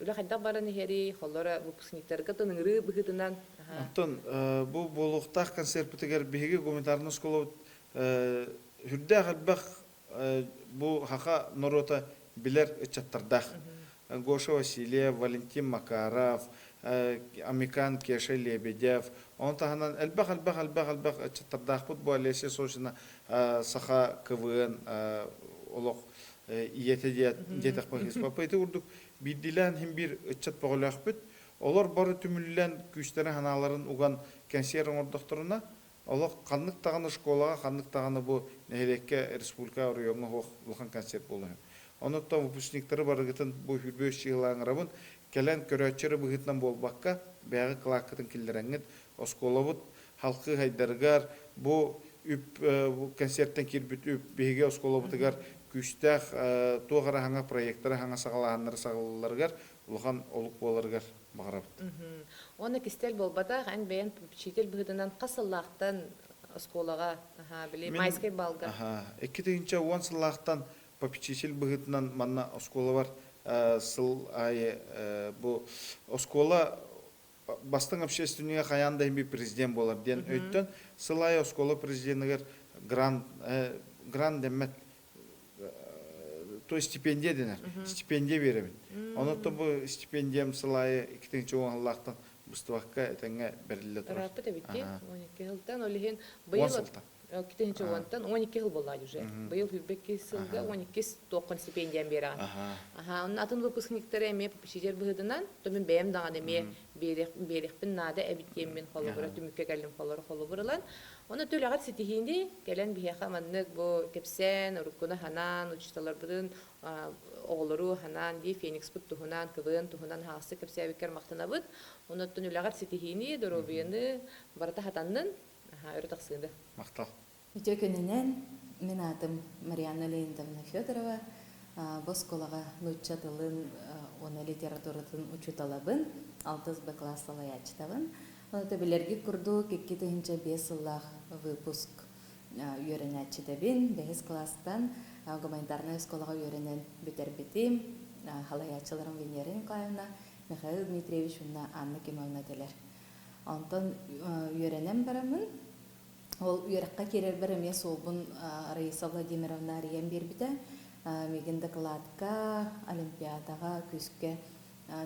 үлі қайдақ барын ехері, қолары бұпскініктерға тоныңыры бұғытынан. Антон, bu boluqtaq konser bitiger bihiga gumanitarny skolu hürde qalbaq bu haqa norota biler chattardaq. Gosha Vasilyev, Valentin Makarov, Amikan Kesha Lebedev, on tahanan albaq chattardaq bu Alesya Soshina saha KVN oloq iyete detak bagis. Papayta urduk bidilan hem bir chat boğulaq bit. Олар бары түмілілен күштері ханаларын уған консервің ордықтырына, олар қанлық тағаны школаға, қанлық тағаны бұл нәйлекке республика орыйоңы олған консерв болуын. Оныттан выпускниктері барығытын бұл хүрбөз шиғылаңырабын, кәлен көрәтчері бұғытынан болбаққа, бәғі қылаққытын келдерәңгіт, осколабыт, халқы хайдарығар, бұл консерттен кербіт үп, бейге осколабытығар күстәх тугара хаңа проекттары хаңа сагалааннар сагалларгар улахан олук боларгар багарабыт. Оны кистел болбата хан бен чител быдынан касыллактан осколага били майской балга. Эки тегинче он сыллахтан попечитель быгытынан манна оскола бар сыл ай бу оскола бастың общественниге каянда би президент болар ден өттөн сыл ай оскола президентигер грант демет то стипендия денер стипендия беремин. Онотто бу стипендиям сыл ай экитинчи оңаллахтан бустубакка этеңе бериле турар. Раппы да битти. 12 жылдан олиһин быйыл китенче онтан 12 жыл болла уже. Быйыл хүбекке сылга 12 тоқын стипендиям берген. Онун атын выпускниктер эме попечитель быдынан томен бэм даган эме берекпин нада эбитеммен холобура түмүккө келим холобуралан. Оны төлөгат ситихинди келен бияха маннык бу кепсен урукуна ханан учталар быдын оголору ханан ди Феникс бут тухунан кыбын тухунан хасы кепсебикер мактанабыт. Оны төлөгат ситихини доробияны барата хатаннын өрөтаксында. Мактал. Үтө күнүнен мен атым Марьяна Леонидовна Федорова, Босколага лучша тылын, оны литературатын учуталабын, 6 класс алаячтабын. Оны төбелерге курду, кекки тыгынча 5 ыллах выпуск үйренәчидебин, 5 класстан гуманитарная школага үйренен бүтербитим, халаячыларым Венера Николаевна, Михаил Дмитриевич, Анна Кимовна телер. Антон үйренен барамын. Ол үйрәккә керер бер эме солбун Раиса Владимировна Ариен бербите. Меген докладка, олимпиадага, күскә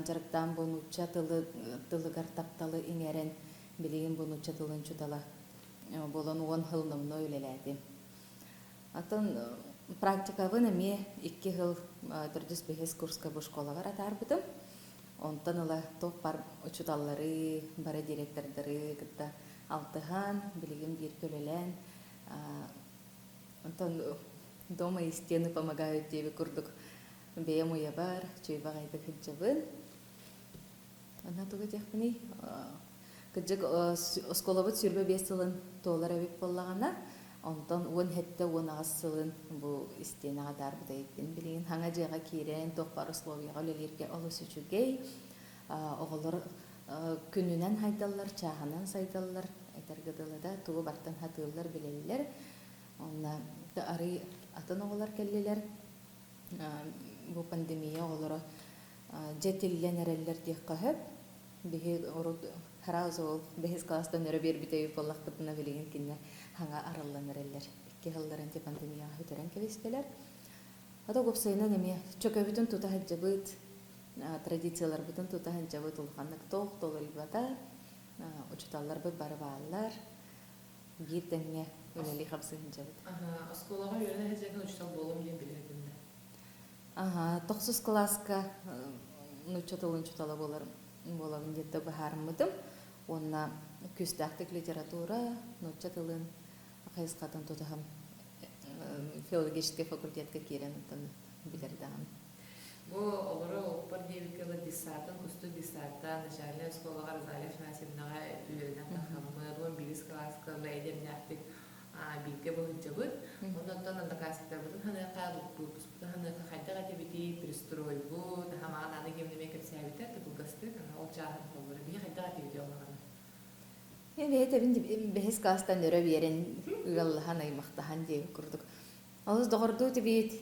жарыктан бунуча тылыгар тапталы иңерен билеген бунуча тылын чутала. Болон 10 жылнымны өйлеләди. Атын практикабын эме 2 жыл 405 курска бу школага ратарбытым. Онтан ала топ бар учуталлары, бары директордары кытта алтыхан, билигим бир көлелен. Онтан дома и стены помогают тебе курдук. Беем уя бар, чуйба гайды хыджабын. Ана туга техпини. Кыджык осколабыт сүрбе 5 жылын толар әбіп боллағана. Онтан 10 хетте 10 сылын бу стенага дарбыда екпен билигин. Хаңа жайга кирен, тоқпар условияға өлелерге олы сүчүгей. Оғылыр күнүнен хайдаллар, чағынан сайдаллар, айтаргыдылыда туғы бартан хатылар билелер. Онна ары атын оғылар келлелер. Бу пандемия оғылары жетілген әрелер дек қағып. Бихи орud харазы ол 5 класстан өрі бербітеуі боллақ бұтына білеген кенне хаңа аралан әрелер. 2 жылдарын те пандемия хүтерен кевестелер. Ата көпсайынан еме чөк өбітін тута хаджабыт, традициялар бүтін тута хаджабыт ұлғанлық тоқ толыр бата, учуталар бұд бары бағалар, бір дәңе өлелі қапсы хаджабыт. Осколаға үйрені хаджаген учутал болым ден білердімді? 9 класска учуталын чутала болам детті бұхарымыдым. Онна күстақтық литература, учуталын қайысқатын тутағым филологический факультетке керен билердаган. Бу олары оппар дебикелы диссартан, кусту диссартан, начальная школага Розалия Фнасевнага үйренен тахамы, 11 класска лейдем няктик билге бұғынчабыд. Ондан анда каспитар бұдын ханы қағылып бұд, ханы қайдаға тебети пристрой бұд, хамаған аны кемнеме кепсәбітер, тәбілгасты, ол чағын қолбыры, бейі қайдаға тебети олағаны. Мен 5 класстан өрі берен ұялыған аймақтахан дейіп күрдік. Олыз доғырду тебет,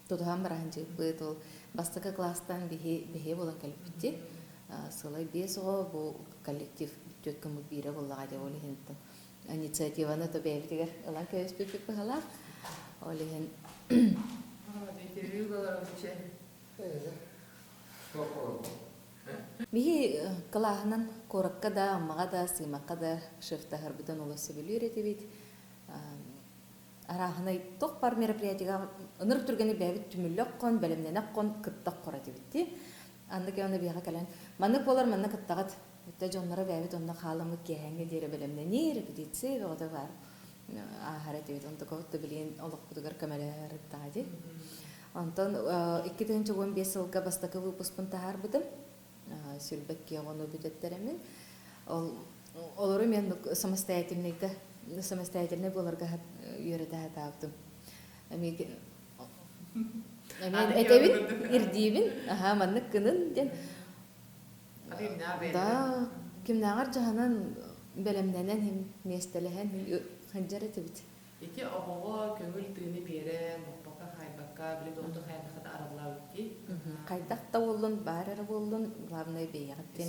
тұдыған бараған жеп бұд, ол бастықы класстан бейе болан кәліппітті. Сылай 5 оғы бұл коллектив төткімі бейрі болаға деп олы хенттің. Инициативаны то бәйбітігер ұлан көз бөпіп бұғалақ. Олы хен... Интервью болар өтше. Бейі қылағынан қорыққа да, аммаға да, сыймаққа да шыфта харбыдан олысы білі өретебет. Арағынай тоқ бар мероприятиға ыныр түргені бәбіт түмілік қон, бәлімненек қон, кыттақ қоратебетті. Андық еуіні бейға кәлін. Манық болар, манық кыттағыт. Өтті жонлары бәбіт онына қалымы кәңге дері бәлімнені, репетиция бәғыда бар. Ахаретебет, онды көтті білейін олық бұдығыр көмәлер ұттағады. Онтан 2015 жылға бастақы выпуспын тағар бұдым. Сүрбәкке оғыны бүдеттеремін. Олары мен самостоятельный боларға үйірді әті Мен этебин ирдибин, маннык кынын ден. Да, кимнагар жаһанан белемненен хим местелеген ханжар этебит. Ити оғоға көңіл тыыны бере, мұқпақа хайбаққа, біле доқты хайбаққа аралау ити. Кайдак та болдун, барар болдун, главное бейгаттен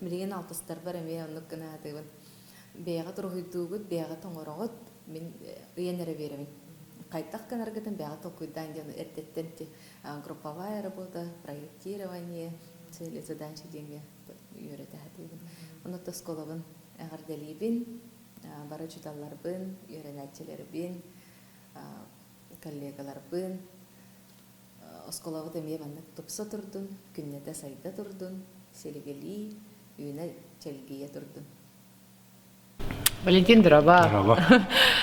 билген алтыстар бар эме оннук гына атыбын. Бейга тургуйтугут, бейга тоңорогот мен ыйенере беремин. Кайдак канаргатын бейга толкуйдан ден эртеттенти групповая работа, проектирование, цели задачи деньги үйрөтө атыбын. Онутта сколабын агарделибин, бара чуталларбын, үйрөнәтчелербин, коллегаларбын. Осколабыт эме маннык тупса турдун, күннете сайда турдун, селигели, үйнө челгие турдун. Валентин Драба. Драба.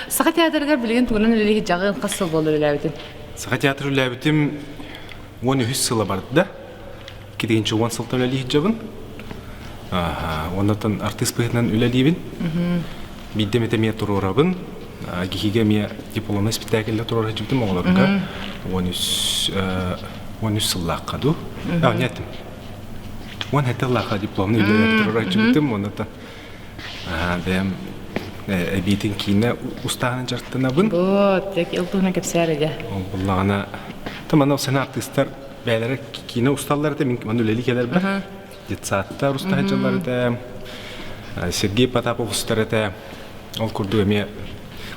Сақа театрға білген туғынан өлеге жағын қасыл болыр өләбітін? Сақа театр үләбітім 13 сыла барды да. Кетегенші 10 сылта үләлі жабын. Ондан артист бұғытынан үләлейбін. Биддем ете мия тұрорабын. Гихиге мия дипломный спектакльді тұроры жібдім оғыларынға. 13 сыллаққа ду. Неттім. 10 лаққа дипломный үләлі тұроры жібдім. Ондан бәм әбейтін кейіне ұстағының жартына бұн. Вот, тек елтуғына кәпсәрі де. Бұллағына, тамана сәні артисттар бәлері кейіне ұсталар да, мен өлелі келер бір. Детсаттар ұстағы жалар да, Сергей Потапов ұстар да, ол күрді өме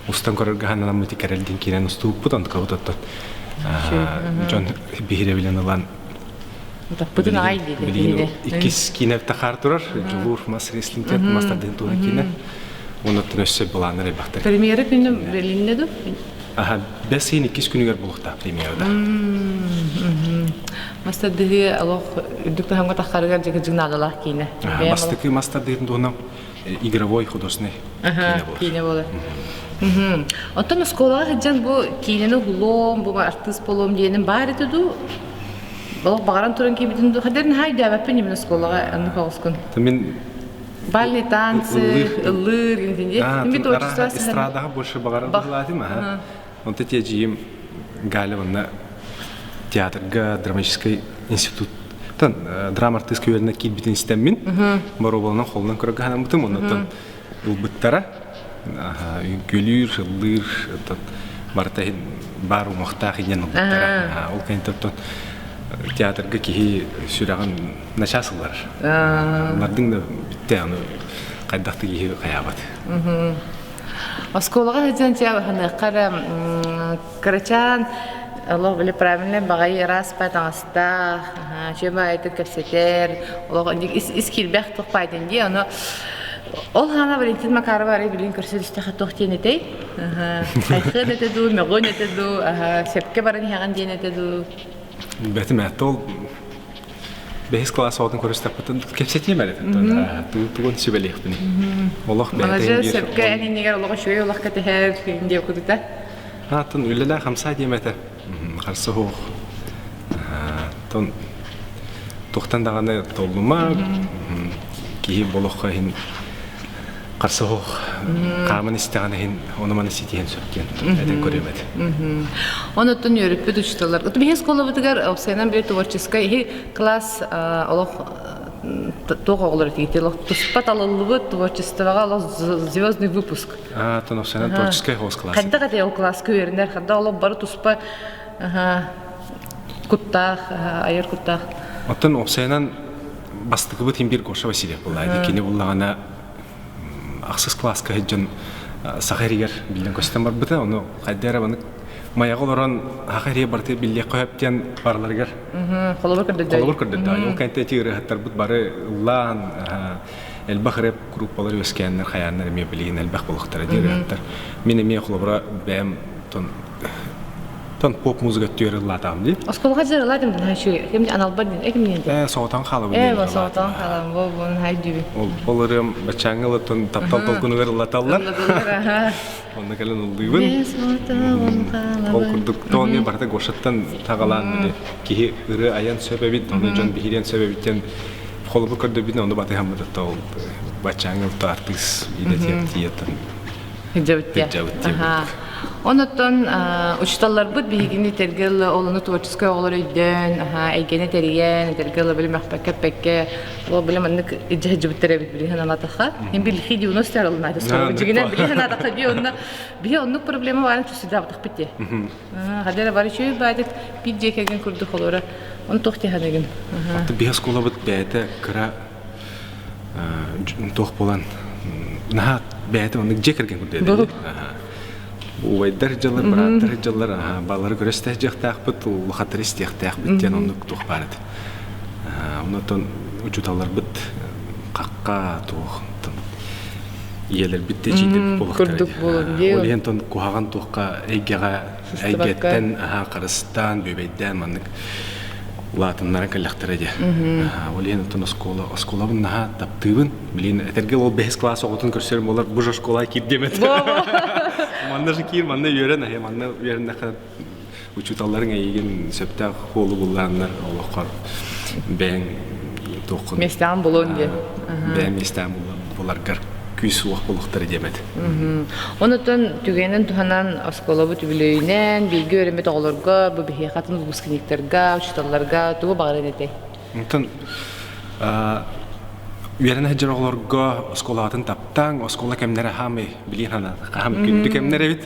ұстан көріргі ғанынан мұти кәрелден кейінен ұстуып бұдан қауыдаттан. Жон бейірі білен ұлан Бұтын ағай дейді. Білген иккес кейіне тақар тұрар, жылуыр мас реслинтет, мастардың туға кейіне. Онаттын өссе бұланы рейбақтар. Премьері күні белінді ду? Бәс ең иккес күнігер бұлықта премьерда. Мастардығы алоқ үдікті хамға таққарығар жекі жығын ағылақ кейіне. Мастардығын туғынан игровой художественный кейіне болы. Оттан ұсколаға ғыджан бұл кейінені ғылом, бұл артист болом дейінің бар еті ду? Балық бағаран тұрын кейбетін ду? Қадерін хай дәвәппен емен ұсколаға әнді қағылскын? Бальные танцы, лыр, эстрадаға больше бағаран бұладым. Он те жием Галевна театрга, драматический институт. Драма артистка үйеріне кейт бітін істеммен. Бару болынан қолынан көрігі ғанам бұтым. Оннан ұлбыттара, гөлір, лыр, бар ұмақтағы ен ұлбыттара. Ол кәйінтіптен театрга кейі сүраған начасылар. Олардың да бітті қайдақты кейі қаябады. Осколаға ғыджан жауғаны қара қарачан Олог білі правильно бағайы распай таңыста, жөмі айтып көпсетер, олог искелбәқ тұқпайтын де, оны ол ғана Валентин Макарова арай білін көрсетісті тоқтен етей. Қайқын етеду, меғын етеду, сепке барын еған ден етеду. Бәтім әтті ол бәйіз класс оғын көрістіп бұтын кепсетем әлі. Тұғын сөбелек бұны. Олог бәйтен бір. Сепке әнен егер олығы шөй олық кәтігер деп күдіті? Тын үлілі қамса дейм әті. Қарсы оқ. Тоқтан дағаны толума. Кейі болуққа қарсы оқ. Қамын істеғаны оныманы сетейін сөпкен. Әден көрем әді. Оны тұн өріп бүді ұшталар. Ұты бейіз қолы бұдығар Оксайнан бір творческай. Класс олық тоқ оғылар етегеті. Тұспат алылығы творчествоға звездный выпуск. Тын Оксайнан творческай хоз класс. Қадда қадда ол класс көверіндер. Қадда олық бары тұспа құттақ, айыр құттақ. Оттан Оксайнан бастығы бұт ембір Гоша Василев болайды. Кені болағана ақсыз класска жын сақаригер білден көстен бар бұта. Оны қайдары баны маяғы оларан ақария барты білден қойаптен барларгер. Қолыбыр көрдеді. Қолыбыр көрдеді. Ол кәнті тегірі ғаттар бұт бары ұллан әлбақ реп группалар өскенлер қаянлар еме білген әлбақ болықтары дегірі ғаттар. Мен еме қолыбыра бәм поп музыка түйері ұллатам дейді. Осколға жыр ұладым бұн хай шөй. Кемде аналбар дейді, әкім енді? Соғытан қалабы. Соғытан қалабы, бұн хай дүйбі. Оларым бәчаңылы таптал толкуныгар ұллаталар. Оны кәлін ұлдыйбын. Ол күрдік тоғын барда Гошаттан тағалан кейі ұры аян сөбәбет, оны жон бейірен сөбәбеттен қолыбы көрді бейін, оны баты хамыды тол бәчаңыл артыс Онотон учталлар бут бигини тергел олону творческой оголор өйдөн, эйгени териен, тергел билим ахпаккеппекке, ол билим аннык иджахжыбыттар бит билин анатаха. Хим бил хиди уностар ална десо. Жигинен билин анатаха би оннук проблема барын түсүдө аптык битти. Хадера бары чөй бадык пиджекеген курду холора. Он тохти ханеген. Аты бия скола бит бәйті кыра тоқ болан наға бәйті оны жекерген күрдеді. Уайдар жылар, бараттар жылар, балары көресті жақтақ бұт, ұлғатыр істияқтақ біттен оны тоқ барады. Онытын ұчуталар бұт қаққа тоқ, иелер бітті жейдіп болықтар. Ол ентон куғаған тоққа әйгеға, әйгеттен, қарыстан, бөбейден, манық латыннары кәлләқтір әде. Ол ентон осколабын наға таптығын, білейін, әтергел ол 5 класс оғытын көрсерім, олар бұж осколай кеп демет. Манна жекейін, манна үйерін, манна үйерін әқі учуталарын әйген сөптәқ қолы бұлланлар, олыққар бәң тоқын. Местан болуын де. Бәң местан боларғар күй суық болықтары демет. Онытын түгенін туғанан осколабы түбілейінен, білгі өрімет оғылырға, бұл бігей қатын бұғыскенектерға, учуталарға, туғы бағырын әтей. Онытын үйерін әджір оғылырға осколатын таптан, оскола кәмнері хамы білейін хана, хамы күнді кәмнері бит.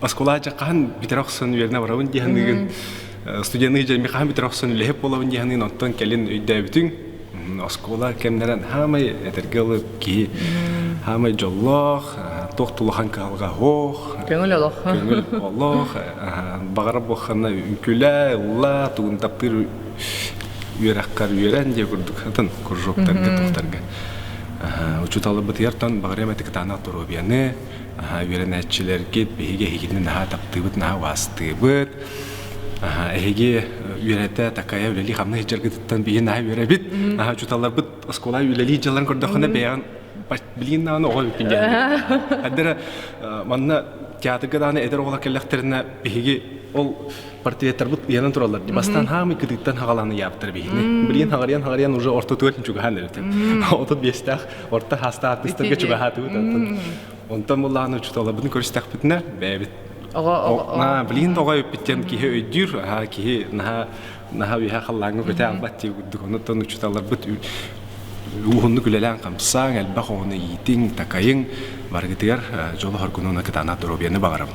Оскола жаққан бітір оқсын үйеріне барауын дейхіндігін, студенті жерме қаған бітір оқсын үліхеп болауын дейхіндігін, онтын кәлін үйді бүтін. Оскола кемнерен хамай этергелы ки хамай жоллох тоқтулхан калга хох Көңіл олық. көңіл олох багара бохана үкүлә ула тугун таптыр үйрәккар үйрән де күрдүк хатын куржоктарга тохтарга учуталы бытыртан багара метик тана турубияны үйрәнәчиләргә биге хигинен ха таптыбыт на вастыбыт эге үйрәтә такая үлели хамны җиргәттән бие на үйрәбит чуталар бит оскола үлели җаллар көрдөхне бәян билин аны огыл киндә хәдер манна театрга даны эдер ола келләхтерне биге ол портреттер бит янан торалар бастан хамы кидиттан хагаланы яптыр бигне билин хагарян уже орта төртүн чуга хәнер отот бестах орта хаста артистырга чуга хату онтан булланы чуталар бит көрстәк битне бәбит блин тогой биттен ки өйдүр ки наха виха халлангы бетә батти гудуны тону чуталар бит ухунны күләлән камсаң әлбәхоны итиң такайың баргытыр жолы харкунуна кытана дробияны багарам.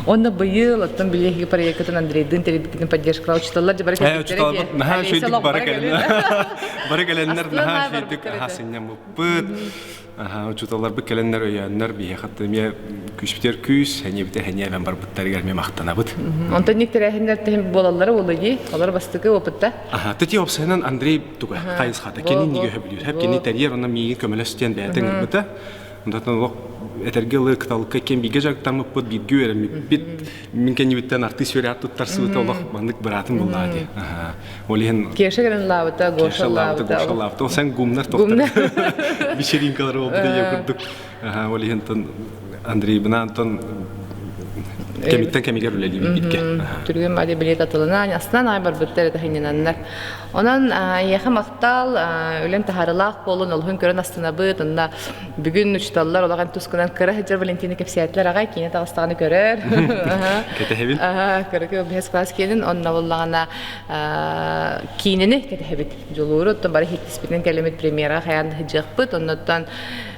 Онда быйыл оттан билеги проекттан Андрейдин телебикин поддержка учталар жабарак чуталар наха шөйдүк баракәләннәр наха шөйдүк хасыннан бут учуталар бу келеннәр өяннәр бие хатта мен күчтер күс һәне бите һәне мен бар буттарга мен мактана бут. Онда никтерәһендә тем болалары улыги, алар бастыкы опытта. Тәти опсайнан Андрей туга кайыс хата кени ниге хөбүлүр. Һәп кени тәрьер аны миге көмөлөстен бәйтен бута. Онда тон этергелы кыталыкка кен биге жактан бут биге өрем бит мен кени биттен артист өре аттар сыты Аллах мандык баратын булды ди. Олен Кешегән лавта, гошалавта. Ол сен гумнар токтар. Бишеринкалар болду деп күрдүк. Олен тон Андрей бинан тон кемиттен кемигер үлели битке. Түргөн бади билет атылына, астан айбар бүттер тахиннаннар. Онан яха мактал үлем тахарылак болун олхун көрөн астына быт, онда бүгүн учталлар олаган тускунан кыра хәҗер Валентина кепсиятлар агай кине тагыстаганы көрөр. Кетехебит. Көрөкө бес класс келин, онна боллагана кинени кетехебит. Жолуру то бары хиттиспитен келемет премьера хаян хәҗәкбыт, оннан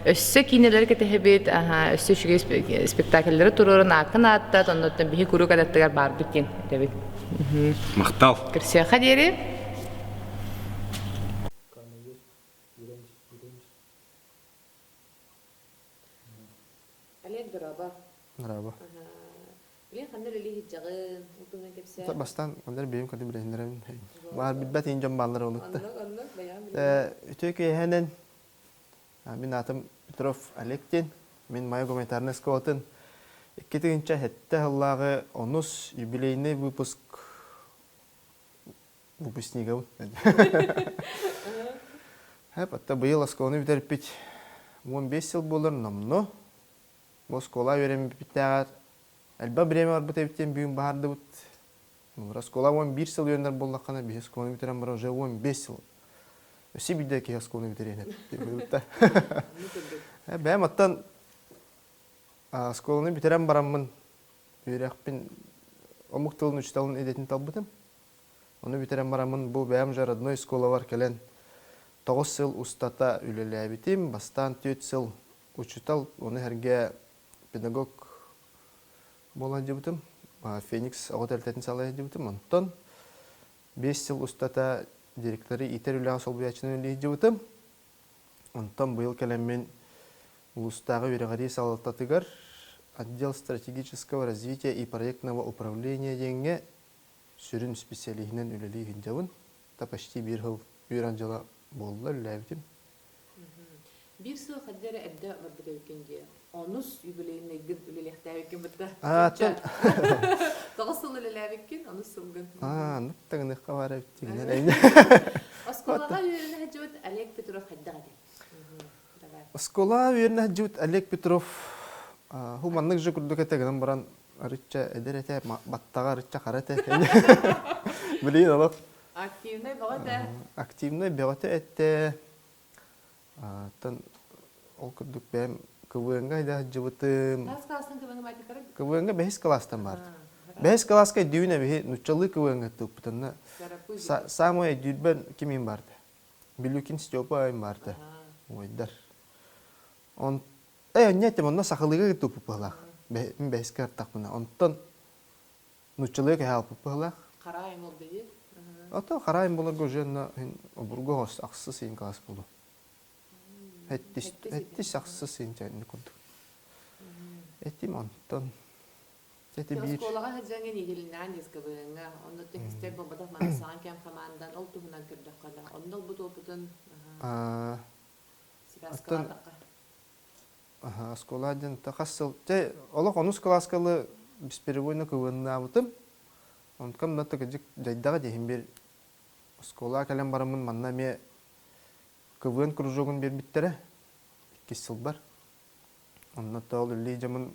өссө кинелер кетехебит, өссө шүгө спектакльләре турурун акын атта, оннан бихи куру кадаттыгар бар биткен дебит. Мактал. Кирсе хадери. Merhaba. Bilin kanlar eli hicagın, utungan kepse. Bastan onlar benim kadar bilenlerim. Var bir bat ince ballar oldu. Anlık bayağı. Türkiye hemen min adım Petrov Alektin, min maya komentarını skotun. İkinci hette Allah'ı onus jubileyni выпускников. Hep hatta bu yıl askolunu bitirip bit 15 yıl bulur namno. Bu skola öğrenip biter. Elba bireme var bu tepkiden büyük baharda bit. Bu skola 11 yıl öğrenir bollakana bir askolunu bitiren bara уже 15 yıl. Ösi bir de ki askolunu bitiren hep. Ben hatta Сколаны битерен бараммын. Үйрәкпин омук тылын үч талын edetин талбытым. Оны битерен бараммын. Бу бәям жа родной школа бар келен. 9 сыл устата үлеләбитим. Бастан 4 сыл учутал. Оны һәргә педагог болан дебутым. Феникс агытелтетін салай дебутым. Онтон 5 сыл устата директоры итер үләгә сол буячының үле дебутым. Онтон быйыл келен мен улустагы үрәгәри салаттатыгар отдел стратегического развития и проектного управления деңге сүрін специалигинен үлелі гинжабын. Та почти bir жыл үйран жала болла үләбитим. Bir сыл хаддары әбдә барбыда өкенде. Онус юбилейный гид үлелехтә өкен бутта. Тон. 9 сыл үлеләбеккен, онус сылгын. Нуттагын хабар әйттигенә. Осколага үйрәнә җут Олег Петров хаддагы. Скола үйрәнә җут Олег Петров. Ху маннык жы күрдүк этегенен баран рыча эдерете баттага рыча карате. Билин алып. Активный багата. Активный беготе этте. Тон ол күрдүк бәм КВНга да җыбытым. Тас калсын кебең математика. КВНга 5 класстан бар. 5 класска дүйүнө бе нучалы КВНга туптана. Самое дүйбен кимин барды. Билүкин Степа айм барды. Ойдар. Он нетем онна сахалыга тупу палах. Бе 5 картак мына. Онтон нучалы ка алып палах. Карайым ол dedi. Ото карайым болор гоженна обурго аксы син класс болду. Эттис аксы син жайны күндүк. Эттим онтон. Осколага хаҗаңа нигелиннән дискабынга, онда текстер бу бадак мана сан кем командан ол туһунан кирдек кала. Онда бу топутун сибаскалакка. Сколаден тахассыл. Те олох онус класскалы бесперебойно кывынна бутым. Он кам ната гыжык жайдага дехин бер скола калем барамын манна ме кывын кружогун бер биттере. 2 сыл бар. Онна тол лижамын.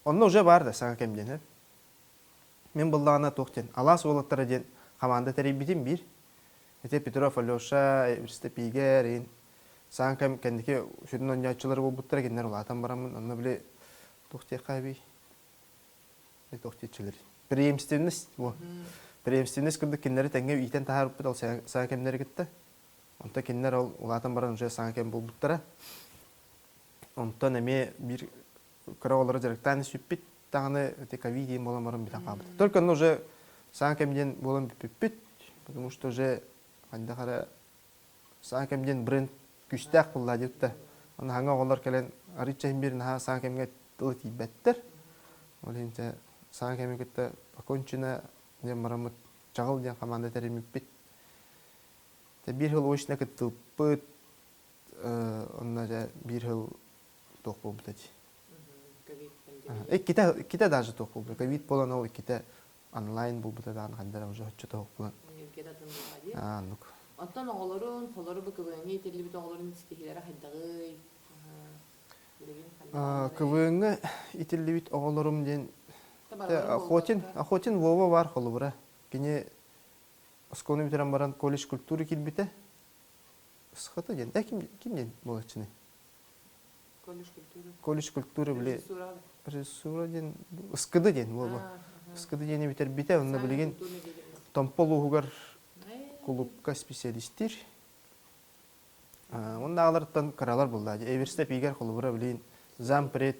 Онна уже бар да сага кемден. Мен булдагына токтен. Алас болоттар ден команда теребитим бир. Эте Петров Алёша, Степигерин. Саңкам кендики шүдүн оңячылары болбуттар кендер улатан барамын. Онна биле тохте каби. Тохтечилер. Преемственность бу. Преемственность күрдүк кендери теңге үйтен таарып бит ал саңкамдер кетти. Онта кендер ал улатан баран уже саңкам болбуттара. Онтон эме бир кыраолары жарыктан сүппит тагыны те ковид боламарын битен калды. Только он уже саңкамден болом биппит, потому что уже андахара саңкамден бренд күстәк булла дипте. Аны ханга оголар келен арыча бир наха саңкамга тылы тибеттер. Ол энче саңкамга кетте окончена дем марамыт чагыл ден команда теремиппит. Те бир жыл ойшна кеттилпыт, онна да бир жыл ток болбутат. Ките даже ток болбут. Ковид болан ол ките онлайн болбутат аны кандара уже чо ток болан. Нук. Оттон оголорун, холору бу кыбыгы ителибит оголорун стихилери хайдагы. КВНга ителибит оголорум ден Охотин Вова бар холубура. Кине оскону битерен баран колледж культуры килбите. Схата ден. Ким ден болачыны? Колледж культуры биле. Ресура ден. Скыды ден Вова. Скыды ден битер бите, онда билеген Томпол угар клубка специалисттер. Онда алардан каралар булды. Эверстеп игер холубура билен зампред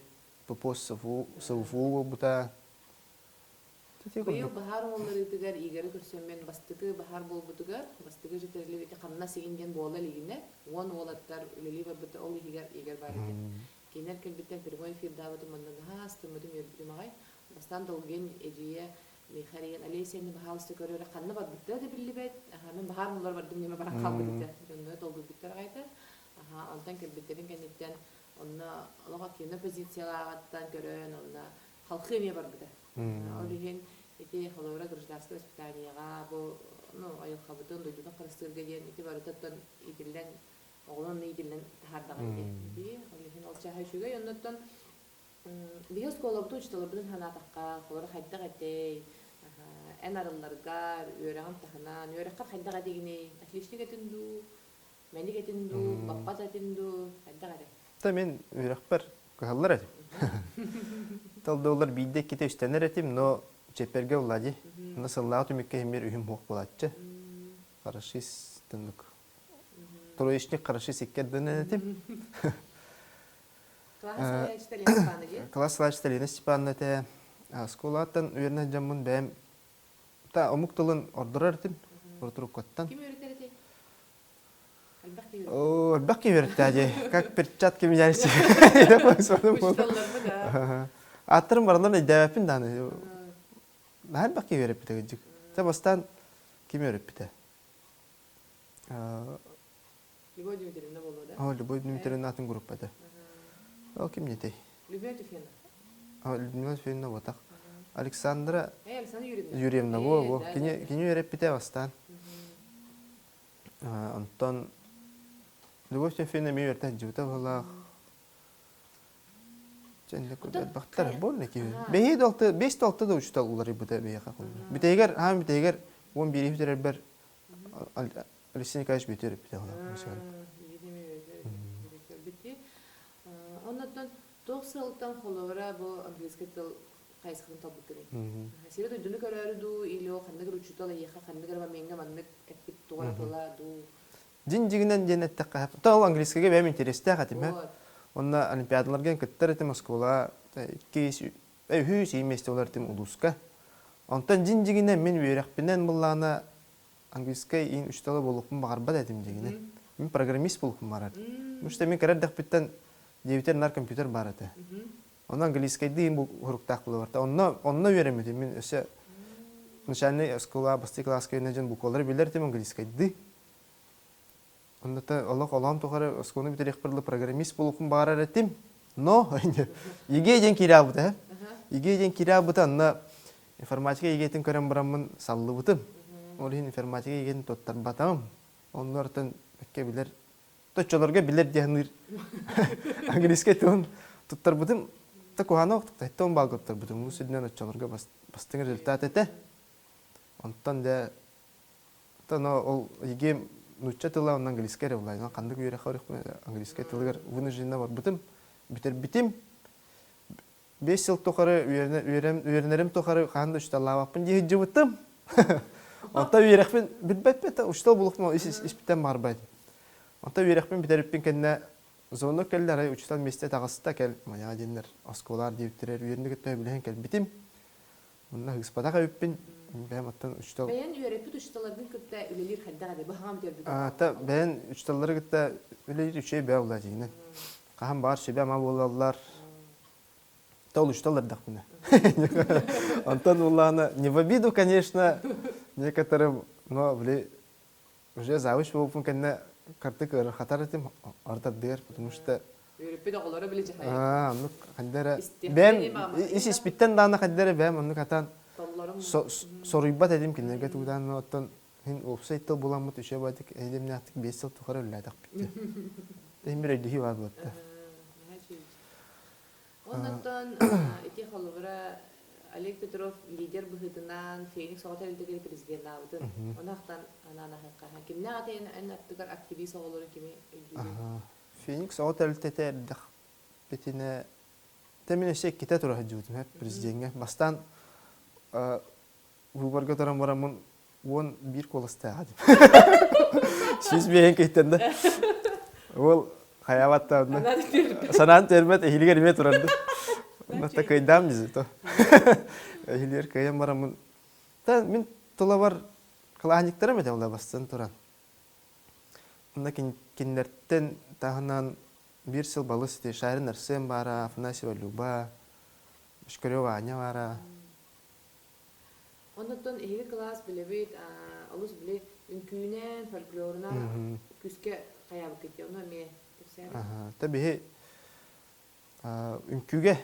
попос саву бута. Быйыл бахар оллары тигер игер көрсөммен бастыгы бахар болбутугар, бастыгы жетерле бите камна сегинден бола лигине, он олаттар үлели бабыта ол игер бар экен. Кинер келбиттен прямой эфирда бутум мондан хастымытым йөрбүтүм бастан долген эжие Михаил Алексеевна бахалысты көрөрө канны бар битте де биллибет. Мен бахар оллар бардым неме барак калды битте. Жөннө толду биттер кайта. Алтан келбиттерин кенеттен онна алга кине позициялардан көрөн, онна халкы эме бар бите. Олиген эти холора гражданское воспитанияга бу айыл хабытын дойдуна кырыстырга ден эти барытаттан итилен оглон итилен тахардаган ди. Олиген ол чахай шуга йонноттан бие школабытын учталарбытын ханатакка холора хайдак этей эн арылларга үйрөгөн таханан үйрөккар хайдак этигини отличник этинду меник этинду баппат этинду хайдак эте. Та мен үйрөкпер каллар эти. Талдылар бидек ките үстенер этим, но чеперге улади. Насыллаа түмекке хемер үһүм хук булатчы. Карашис тындык. Троечник карашис иккедден этим. Класс лачта Лена Степановна те сколаттан үйренен жаммын бәм та омуктылын ордырар этим. Ортуруп коттан. Ким үйрөтөр эти? Албакты үйрөтөр. О, албакки үйрөттәди. Как перчатки менялись. Аттырым барандар дәвәпин даны. Албакки үйрөп битегежик. Та бастан ким үйрөп бите? Любой Дмитриевна болду, да? О, Любой Дмитриевна атын группада. О, ким не тей? Любовь Тюфена. О, Людмила Федоровна вот так. Александра Александра Юрьевна. Юрьевна, во. Кини үйрөп бите бастан. Антон Любовь Тюфена ми үйрөтен жута болах. Ченде кудат бактар болны ки. Бейд алты, 5-6 да учтал улар бите бейга кул. Битегер, битегер 11 битерер бер Алексей Николаевич битер бите болах. Оннан 9 жылдан холовара бу английский тил кайсыкын табыт керек. Сире дүйдүнү көрөрдү или о кандыгыр учутала яха кандыгыр ба менге мандык эпит тугара тола ду. Жин-жигинен женетте кап. Та английскийге бем интересте хатим. Онна олимпиадаларга кеттер этим Москвага 2 үһү семестр олар тим улуска. Онтан жин-жигинен мен үйрөкпенен буллана английский ин үчтала болупмун багарбат этим жигинен. Мен программист болупмун барат. Мушта мен кердек биттен дебитер нар компьютер бар эте. Онан английский дин бу хуруктак буларта. Онна үйрөнмөдүм мен өсө начальный школа басты класска нежен бу колор билер тем английский ди. Онда Аллах Аллам тухары школаны битерек бирле программист болупмун барар этим. Но иге ден кирабыта. Иге ден кирабыта анна информатика игетин көрөм барамын саллыбытым. Олин информатика игетин тоттар батам. Оннортон бекке билер точолорга билер дегенир. Английский тон туттар бутым. Та кохана тоттон балготтар бутым. Усуднан очолорга бастың результат эте. Онтон да тано ол иге нучча тыла он английский ревлай. Но кандык үйрө харык английский тылгар вынужденно бар бутым. Битер битим. 5 жыл тохары үйрөнерим тохары канды үчталабаппын жеги жыбыттым. Онта үйрөкпен билбеппе үчтал булукму испиттен барбайт. Онта үйрөкпен битериппин кенне зона келлер үчтал месте тагыста кел мая денер осколар диптирер үйрөнүгө төй билген кел битим. Мунда господага үппин бем аттан үчтал. Бен үйрөпүт үчталардын көптө үлелер хаддага деп хам деп. Та бен үчталлары гытта үлелер үчөй беулла жигинен. Кахам бар шебе ама болалар. Тол үчталлар дакмына. Антон Улана не в обиду, конечно, некоторым, но уже завуч болупун кенне картык хатар этим артадыр, потому что Үйрөпүт оголору биле жахай. ну кандера бем испиттен дана кандера бем аны катан соруйбат этим кинерге тудан оттон хин офсайттал буламыт үчө бадык элемнаттык 5 жыл тухара өлөдак битти. Эмире дихи бар болду. Оннан эти холовара Олег Петров лидер быхытынан Феникс Хотелдеги президент абытын. Онактан анана хакка кимне атен аттыгар активист олору кими. Феникс Хотелдете дах бетине темине шек кете тура хажуудum хеп президентге. Бастан выборга тарам барамын он бир коласта адым. Сиз бейен кетенде. Ол хаяватта санан термет эхилгер ме турарды. Онда кайдам дизи то. Эхилгер кайям барамын. Та мен тола бар каланиктер эме олда бастан туран. Онда киндерттен тагынан бир жыл балысты Шайрын Арсен бара, Афанасьева Люба, Шкарева Аня бара. Ондан эги класс билебит, алус биле үнкүнен фольклорuna күскө каябык кетти. Оны ме Tabii ünküge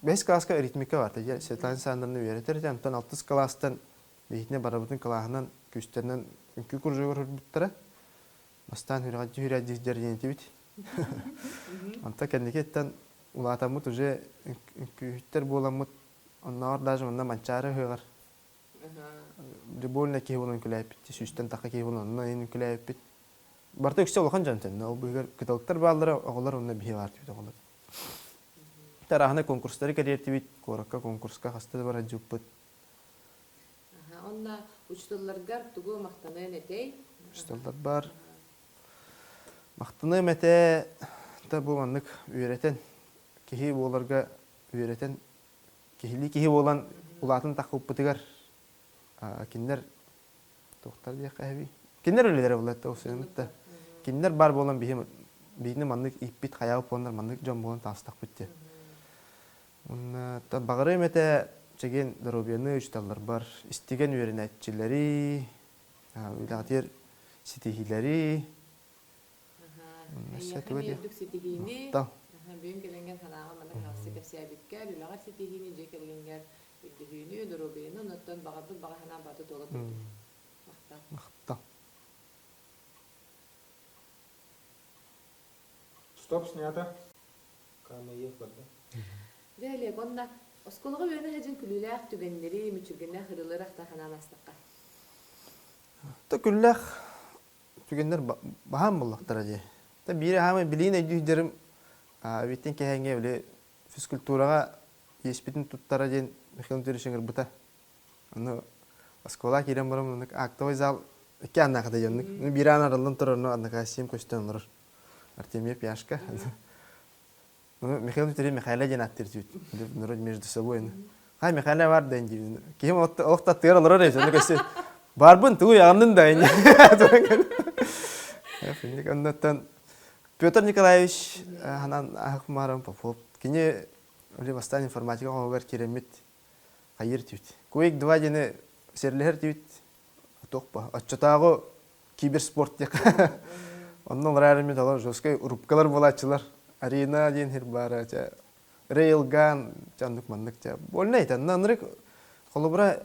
5 klaska ritmika var. Yani Svetlana Sandar'ını öğretir. Ondan 6 klastan bihine barabıtın kalahından küsterinden ünkü kurcuğu hürbittara. Bastan hüracı derjenti bit. Ondan kendiki etten ulatamut uje ünkü hütter bulamut. Onlar da ondan mançarı hügar. Dibol ne ki bunun külayıp bitti. Süsten takı ki bunun ondan külayıp bitti. Барта үксе олхан жантен. Ол бүгер кыталыктар баалары оголар онна бие бар деп оголар. Тарахны конкурстары кәрертибит, коракка конкурска хастады бара жуппыт. Онна учталларгар тугу мактанын этей. Үсталдар бар. Мақтыны мәте та бұл аннык үйретен, кехи боларга үйретен, кехи болан улатын тақып бұтығар. Киндер тоқтар дия қайби. Киндер өлелері болатта осыйымытта. Киндер бар болан бейіні маннык иппит қаяғып боландар маннык жон болан тастақ бітті. Бағыры мәте чеген дробияны үшталдар бар. Истеген үйерін әтчілері, үйлағатер сетихилері. Яхмелдік сетихини. Бүйін келенген санаға мана хақсы кәпсәбіткер, үлағар сетихини же келгенгер үддігіні, дробияны, ұнаттан бағарбыз баға ханан баты толы тұрды. Мақта. Стоп, снято. Камеев барды. Дәле, онна осколға бүйіні хәжін күліләқ түгендері, мүчіргенләқ хырылырақ та ханан астыққа. Та күлләқ түгендер бағам болақтар әде. Та бире хамы білейін әйдүйдерім беттен кәйәңге біле физкультураға еспетін тұттар әден Михаил Төрішіңір бұта. Оны оскола керен барым, актовай зал үкі аннақыда жөнлік. Бире анарылын тұр, аннаға сем көстен ұрыр. Артемия Пяшка. Михаил Төрішің Михайлы ден аттыр түйт. Нұрыд между собой. Хай Михайлы бар дән дейін. Кейім оқта тұйыр алыр ұрыр. Барбын туй аңның дайын. Оннаттан Петр Николаевич ханан Ахмарам Попов. Кене бастан информатика оғар керемет қайыр түйт. Көйік два дені серлер түйт. Тоқпа. Отчатағы киберспорт дек. Онның рәрімет алар жоскай рубкалар болатчылар. Арена ден хер бара. Рейлган жандық мандық. Болны айтан. Нанырық қолыбыра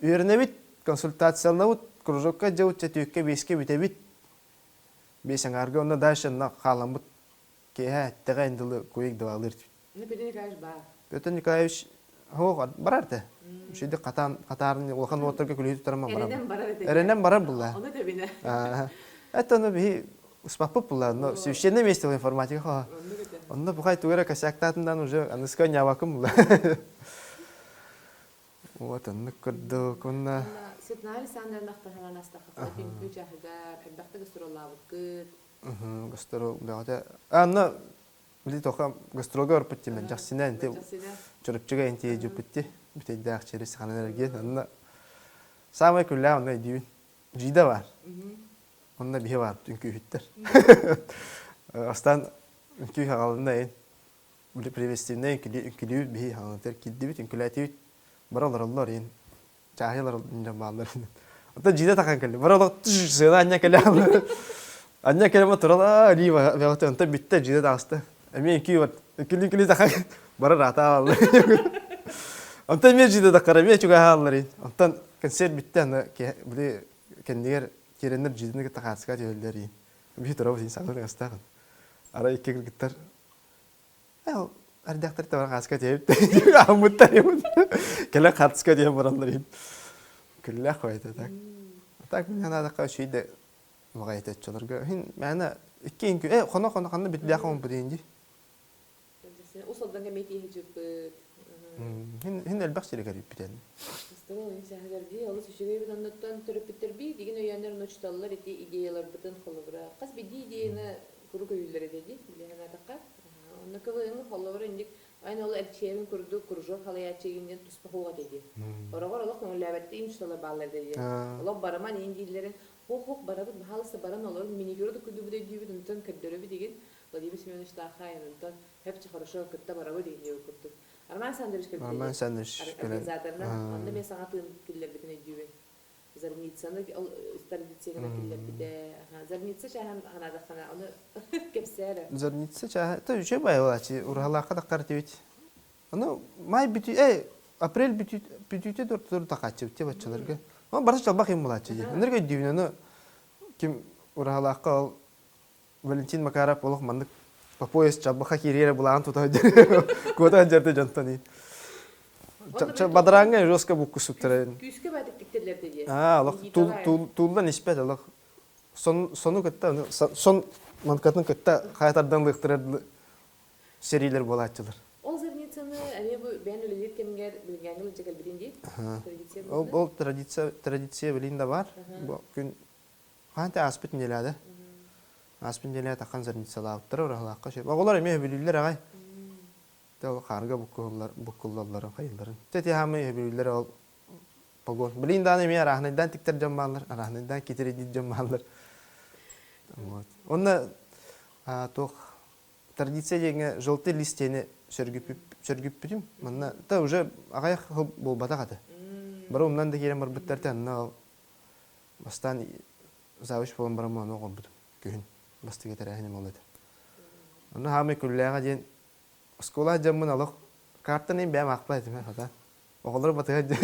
үйеріне консультациялна бит, кружокка жауытча түйікке беске біте бит. Бесіңарға онна дайшынна қалам бит. Кейі әттіға әнділі көйік дұғалыр түйт. Петр Николаевич бар. Петр Николаевич барар да. Шейді қатарын олқан отырға күлей тұтарыма барар. Әренен барар еті. Әренен барар бұлла. Оны да біне. Әтті оны бі ұспапып бұлла. Священный месте ол информатика қоға. Онна бұқай туғыра косяктатындан уже анысқа нявакым бұлла. Вот он көрдік. Светна Александровна ханан астаққа. Пинпі жағыдар. Әбдақты гастроллабы күт. Гастрол. Анна білді тоқа гастролға өрпітті мен. Жақсына әнте жүріпчіға әнте жүрпітті. Бүтейді ақчересі қанан әрген. Анна самай күлі онда дейін. Жида бар. Онда бейе бар. Үнкі үйіттер. Астан үнкі үй қағалында ең. Білі привестивіне үнкілі үйіт бейе қағалынтер. Кедді бүт үнкілі әте үйіт. Баралар олар ең. Жахилар олар балдар. Ата жида таққан кәлі. Баралар тұжысыға анна кәлі алыр. Анна кәлі ма тұрала рива бәғыты. Онта бітті жида тағысты. Әмен күй бар. Күлі таққан барар ата алыр. Онта мен жида таққара. Мен чуға алыр ең. Онтан концерт бітті. Біле кәндегер керендер жиданы тақатысқа түйелдер ең. Бей тұрау ең сағылыр ғастағын. Ара екі кіргіттар. Ардақтар табар қасқа тейіп, амыттар емін. Кәлі қатысқа дейін баранлар ем. Күлі қойды. Так, мен адаққа шүйді мұғайт әтчілерге. Мәні, үккен күн, қона бітлі ақымын бұдейін дей. Осылдан кәметі ежіп бұд. Әлбақ серек әріп бітәлі. Стало инсахарди, алыс үшіге бит аннаттан төрөп битерби, деген өйәннәр ночталлар эти идеялар бутын холыбыра. Каз биди идеяны куру көйләр эди, билгән атакка. Накылыны холыбыра индик, айна ол элчебин курду кружок халаячыгыннан туспа хуга деди. Орагор алак ләбәтте имчтала баллар деди. Алак бараман индилерин хох барабыт бахалысы баран олар минигюрды күдү бүдө дибит унтан кәддөрөбү деген. Владимир Семенович Тахаев унтан хепче хорошо кытта барабы деген күттү. Арман Сандрович келди. Арман Сандрович организаторна. Анда мен саңа тыйын киллер битине дүйбен. Зарницаны традицияна киллер бите. Зарница шахан ханадахана аны кепсәле. Зарница шахан. Та үче бай олачы. Уралақа дақтар тевит. Аны май битү, апрель битүте дөрт тақачы бите бачыларга. Аны барса чалбақ ем олачы. Энерге дүйбен аны ким уралақа ол Валентин Макаров олық мандық по пояс чаббаха кириера булаан тута кота жерде жантани. Бадраңга жостка букку суптарен. Күскө байтык тиктерлер деди. Алак тулдан испет алак. Сону кетта, сон манкатын кетта хаятардан лыктырады. серийлер болатчылар. Ол зарницаны әме бу бән үлелер кемгер билгәнгә җигел биринди. Традиция Ол традиция билин да бар. Бу күн канта аспит неләдә. Аспит неләдә такан зарницалар тора уралакка шер. Оголар эме билилер агай. Тәл карга букулларлар кайылларын. Тети хамы билилер ол погон. Билин да эме рахнайдан тиктер жаммалар, рахнайдан китери дит жаммалар. Вот. Онна тох традиция дегенге желтый листени сөргүп битим. Манна та уже агай болбата каты. Бара умнан да керем бар биттер танна бастан завиш болон бара маны огобут. Күн бастыга тарахын молот. Онна хамы күлләгә ден школа жаммын алык картаны бәм акпай дим хата. Оголор батыга.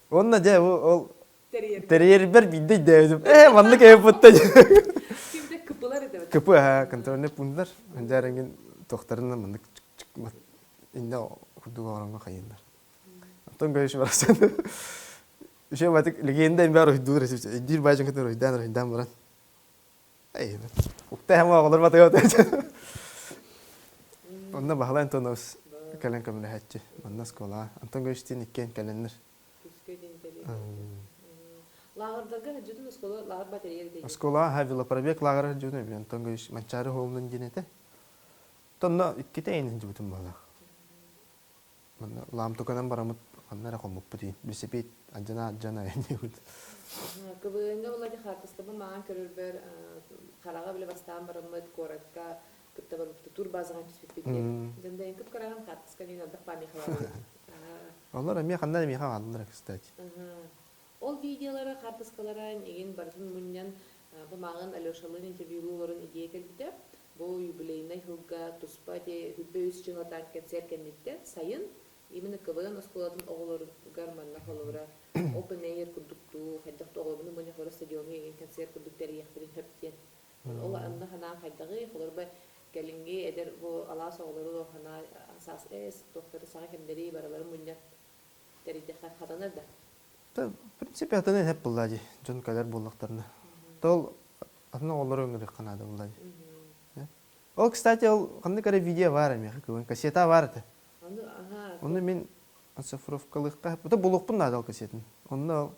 Онна же ол терьер бер бидде дәвдим. Манны кәйп бутта. Кимдә кыпылар иде. Кыпы контрольный пунктлар. Анжарыңын тохтарына мындык инде кудуга оранга кайындар. Антон гайш барасан. Үше матик легенда бар уйдур ресеп. Идир бажын кетер уйдан баран. Ай. Укта хама оголор батыга өтө. Онна бахлан тонос кален камле хатчы. Манна школа. Антон гайштин иккен каленнер. Лагырдагы жудун школа лагыр батарея дейди. Школа хавила пробег лагыр жудун. Антон гайш манчары холнун жинете. Тонна иккитейин жутум бала. Манна лам токанан барамыт каннара комуп бути. Бисепит ажана эне бут. Кыбыгында булады хатыстыбы мага көрүлбөр карага биле бастан барамыт коракка кыттабы тур базага түспүт бит. Жанда кып караган хатыска мен анда память кылам. Алар эме кандай эме калдылар, кстати. Ол видеолары хатыскаларын еген бардын муннан бу магын Алёшалын интервьюларын идея келди. Бу юбилейный хылга туспати хүбөйс чыгатан кетсеркенникте сайын именно КВН осколатын оголор гарманна холора open air кудукту хаддакты оголорун муня хора стадионга еген концерт кудуктер яхтырын хөптен. Ол анда хана хайдагы холорба келинге эдер бу алас оголору хана асас доктор сага кемдери баралары муня терите хатанар да. Та принципе атаны хеп булды. Жон калар буллактарына. Тол атны оголор өңгөрү канады булды. Ол, кстати, ол кандай кара видео бар эме, кассета бар эте. Оны мен оцифровкалыкка, бу булукпун да кассетін. Оны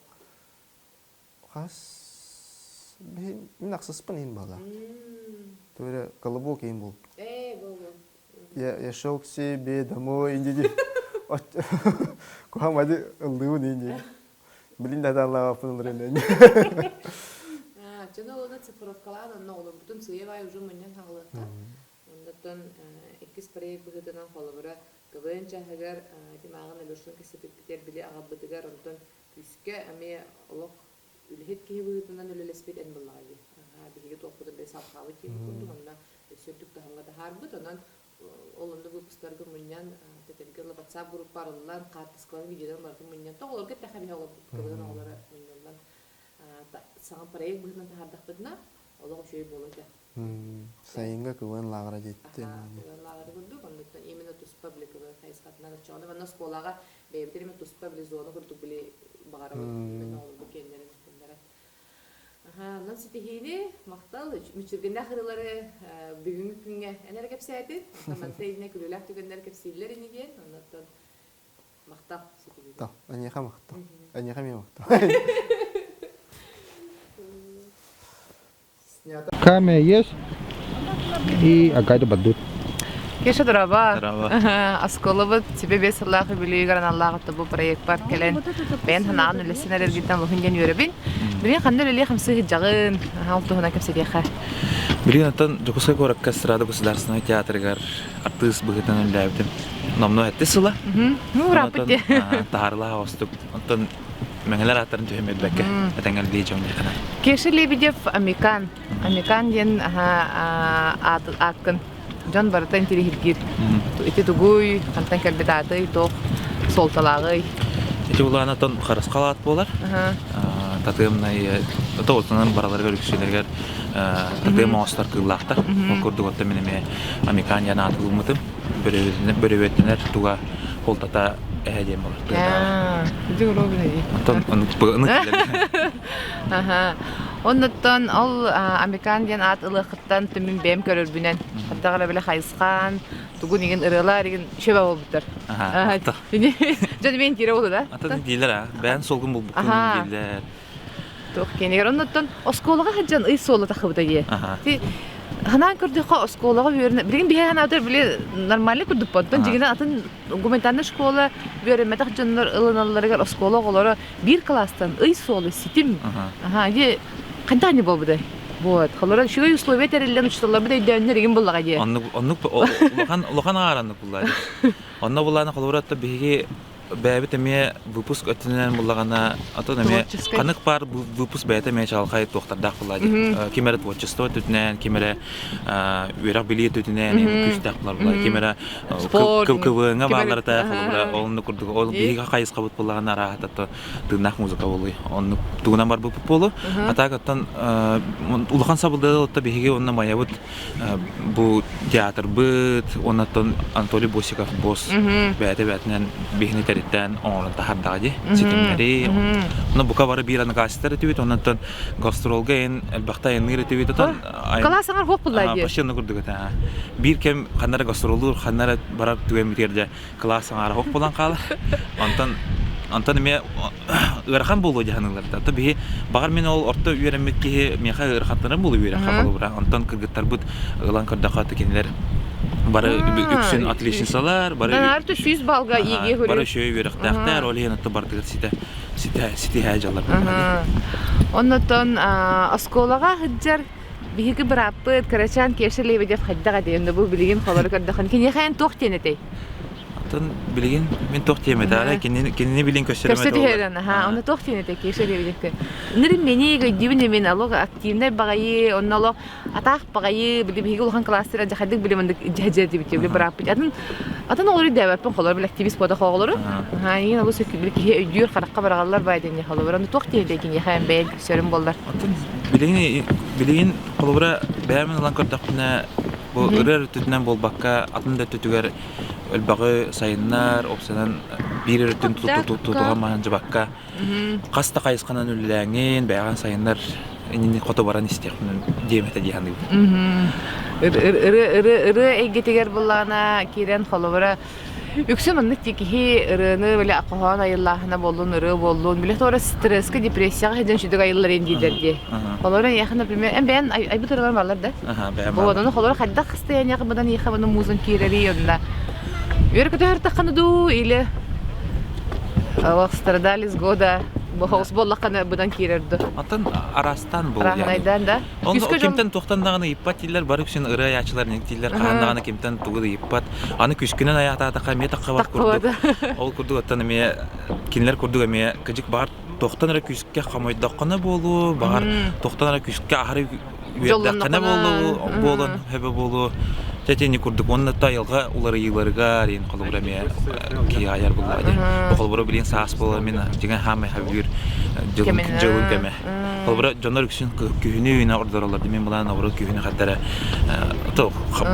кас мен аксыспын ин бала. Төре колобок ин бул. Болду. Я шел к себе домой, инди. Кухамады ылдыу ненде. Блин, да Аллах апынлырын. Жана оны цифровкалан, онна олар бүтүн сыйбай уже мындан хаглыкка. Ондотон экис проект быгытынан холобура КВН чахагар тимагын Алёшын кесепиттер биле агабытыгар онтон күскө эме олок үлхет ки быгытынан үлелеспет эн буллагы. Биге топудан бе сапхабы ки курду онна сөттүк таханга да харбыт онан олонда выпустарга мындан тетергеле WhatsApp группаларынан картыскалар видеолар бар мындан тоголорга тахаби олор КВН олора мындан саңа проект быгытынан тахардакпытына олого шөй болот. Сайынга кывын лагыра жетти. Лагыра көрдүк, ондоктон именно тус пабликага кайсыкатына да чоғды. Ванна школага бейбитериме тус паблик зона көрдүк биле багара мен олду кендерин кендерет. Нан ситихини мактал мүчүргенде ахырылары бүгүнкү күнгө энер кепсети. Тамантейне күлөлөк түгөндөр кепсилер иниген, ондоктон мактал ситихини. Та, анеха мактал. Анеха мен мактал. Камера есть и какая-то бадут. Кеша драба. Асколова тебе веселах билигар Аллах табу проект бар келен. Бен ханан лесенер гитан лохинген юребин. Бирин хандар ле 50 жагын. Халту хана кепсетеха. Бирин атан жокусай горак кастрада государственный театргар артист быгытан лайбдым. Намно эттесила. Ну рапите. Таарла остук. Атан Менгалар аттарын төһөмөт бәккә. Атаңгал бейҗәм дигән. Кеше Лебедев Американ ден акын Жан барта интерихиргир. Эти тугуй кантан калбетаты тох солталагы. Эти улана тон харас калат болар. Татымнай тоғытынан бараларға үрікшілерге татым ауыстар кыллақтар. Ол көрдіготта менеме Американ яна атылы ұмытым. Бөрөветінер туға қолтата әдем болар. Жүр олу біледі. Антон ұнық келеді. Аха. Оннотон ол американ ден ат ылыхыттан түмүн бем көрөрбүнен. Хаттагара беле хайсқан, тугу деген ырылар деген шөбө болуптар. Аха. Жөн мен тире болду да. Ата дилер а. Бән солгын бул бүкүн Аха. дилер. Тох кенегер оннотон осколага хаджан ый соло тахыбыда е. Аха. Ти ханан көрдүк осколага берне. Билген бие хана отыр биле нормально көрдүк понтон жигинен атын гуманитарный школа берме тахжаннар ылыналарга оскологолору бир класстан ый соло ситим. Аха, е кандай не болбудай. Вот, холора шугай условия терелден учталар биде дөндер деген буллага же. Онны лохан аранны буллар. Онна булланы холоратта биги бәбит эме выпуск өтүнөн буллагана атонеме канык бар выпуск бәйте ме чалкай токтардак буллар. Кимере творчество өтүнөн, кимере үрак билет өтүнөн, күчтак буллар. Кимере көвгөнгө бааларда холора онны курдук. Ол биги кайыска бут буллагана арахатта тынак музыка болой. Онны тугунан бар бүп болу. Атагаттан улахан сабылды отта биги онна маябыт бу театр быт, оннан Анатолий Босиков бос бәйте-бәйтенен бигини тереттен оңлы тахардагы ситимleri. Ну бука бары бираны гастер этибит, оннан гастролга эн элбакта эннер этибит атан. Каласаңар хоп буллар же. Пашыны курдук ата. Бир кем ханнара гастролдур, ханнара барап түгем битерде классаңар хоп булан кала. Антан ме ырхан болу жаһанларда. Таби багар мен ол орта үйренмекке меха ырхаттары болу үйрен кабыл бара. Антан кыргыттар бут ылан кырдакаты кенелер. Бары үксүн отличницалар, бары Данар 100 балга иге хөрө. Бары шөй үйректактар, ол янатта бардыгы сите хаҗалар. Оннотон осколага хыджар биһиги браппыт карачан кешелебе деп хаддага деймде бу билген халар кырдахан кине хаян тохтенетей. Антан билген мен тохтеме дара кине билен көсөрөмө. Көсөтөһөрөн, аны тохтенетей кешелебе деп. Нирим мени гыдибин мен алога активный багайы, оннало атак багайы биһиги улхан класстера жахадык билемендик жаҗа деп бите браппыт. Атын олар дәвәппен халар бил активист бода халар. Ин алу сөк бил ки өйдүр харакка барагалар байден халар. Аны тохтенетей кине хаян бәйл көсөрөм болдар. Билген колобра бәмен улан кырдакна бу ырыр түтүнөн болбакка атында түтүгөр Ölbağı sayınlar, opsiyadan bir ürün tutuğan mahıncı bakka. Kasta kayıskanan ülüləngin, bəğən sayınlar inini koto baran istəyəqinin diyemete diyan deyil. Irı eggetiger bulana kiren xolubara Yüksümünlük ki ırını böyle akıhan ayıllahına bolun, ırı bolun. Bile sonra streske, depresiyaga heden şüdük ayıllar endilerdi. Oların yakın, например, ben ayıbı tırılar varlar da. Bu adamın oları xadda xıstayan yakıbıdan yıkabının muzun kireri yönüne. Верка тахар таханаду или страдали с года бахос боллакана будан кирерди. Атын арастан бол яни. Рахнайдан да. Он кимтен тохтандаганы иппат дилер бар үксен ыры ячылар нектилер кандаганы кимтен тугуды иппат. Аны күскүнөн аятата камета кабат курду. Ол курду аттан эме кинлер курду эме кыжык бар тохтанра күскө камайдакканы болу, бар тохтанра күскө ахары үйөдакканы болу, хебе болу. Тетени курдук онна тайылга улары йыларга рин калыбраме ки аяр булады. Калыбра билен саас болар мен деген хамы хабир жылын кеме. Калыбра жонор үксүн күнү үйүнө ордоралар мен булан ору күнү хаттара то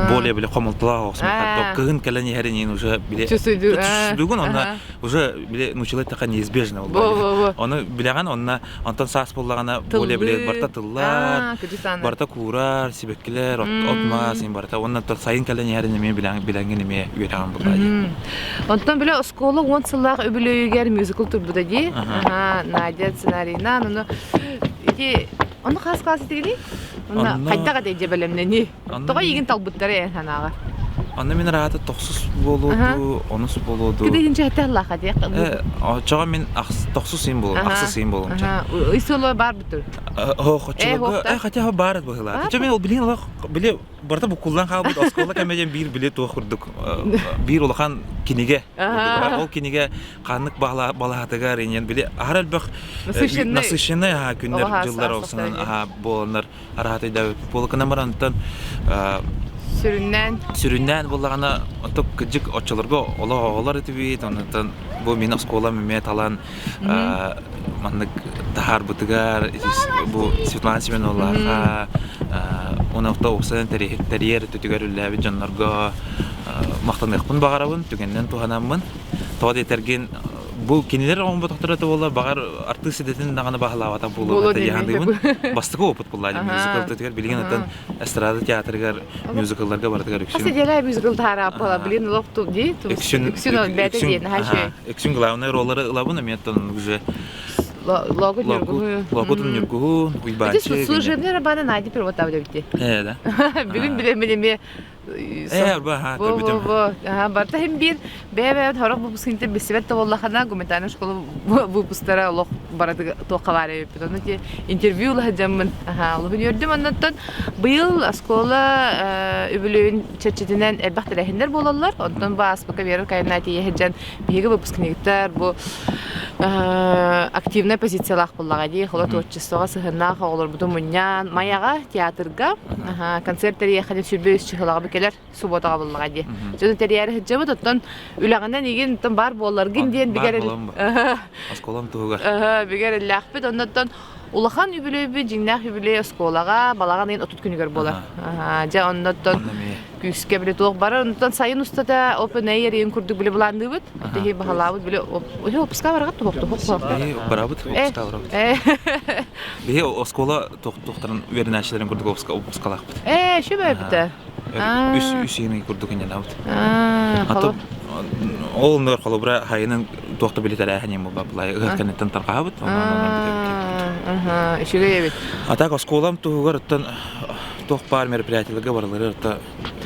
более биле комултла оксун хатта кын келени херин уже биле чувствугун онна уже биле нучилет така неизбежно болду. Оны билеган онна антон саас боллагана более биле барта тыллар, барта курар, сибеккилер, отма син барта онна сайын кален ярыны мен билеңген эме үйрөгөн булды. Онтон биле школа 10 сыллак өбүлөгөр мюзикл турбуда ди. Надя сценарийна, аны иди аны кас этели. Аны кайдага деже белемнени. Тога ийгин талбыттары санага. Аны мен рахаты токсус болуду, онус болуду. Кидинче тәллаха ди. Чага мен токсус син болу, аксыз син болумча. Исоло бар бутур. Хотя бар булар. Ча мен ол биле барта бу кулдан калып оскола кемеден бир биле тохурдук. Бир улахан кинеге. Ол кинеге канык балаатыга ренен биле аралбак насыщенный күннер жылдар болсын болонор арахаты да полкана марантан Сүрүннән буллагана отоп кыжык очолорго олар этибит, онтан бу мен оскола меме талан мандык тахар бутыгар бу Светлана Семеновларга оны автобустан терьер төтүгөрүлөбү жаннарга мактаныкпын багарабын түгенден туханаммын. Тоде терген bu kiniler on bu doktorata bolla багар артист edетін дағаны бағалавата болу яндыбын бастығы опыт боллады мюзикл тетер билген аттан эстрада театргар мюзиклларга бардыгар үксүн Асе мюзикл тарап бола билин локту ди үксүн бәте диен хаши үксүн главный роллары лабына меттон уже логотун нюргу уйбачы это служебный бана найди первотавда бити да бүгүн билемелеме барта hem bir бебе хорок выпускникте бесебет боллахана гуманитарный школа выпускара лох барады тоқаваре потому что интервью ладжамын лох көрдүм аннан быйыл школа үбүлүн чечетинен элбахтелехиндер болалар онтон бас пока берер кайнати ехжан биге выпускниктер бу активная позициялах боллага ди холо творчествого сыгына холор бутун муньян маяга театрга концерттер ехали сүрбөс чыгылага келер субботага боллага ди. Жөн терияр хҗабы тоттан үлагандан иген тон бар боллар гинден бигер. Асколам тугар. Бигер лахпет ондан улахан үбүлөбү жиңнах үбүлө школага балаган ен отут күнүгөр болар. Жа ондан күскө биле тог бар ондан сайын устата open air ен курдук биле буландыбыт. Теги бахалабыт биле опуска баргат токту. Барабыт опуска барабыт. Бе школа токтарын вернәчләрен курдук опускалакпыт. Шөбөптө. Үс ени курдук инде набыт. Атып ол нөр холобра хайынын токто билетер ахнем болба булай гаканеттен таркабыт. Ишиге ебит. Атак школам тугар оттан ток бар мероприятияларга баралар отта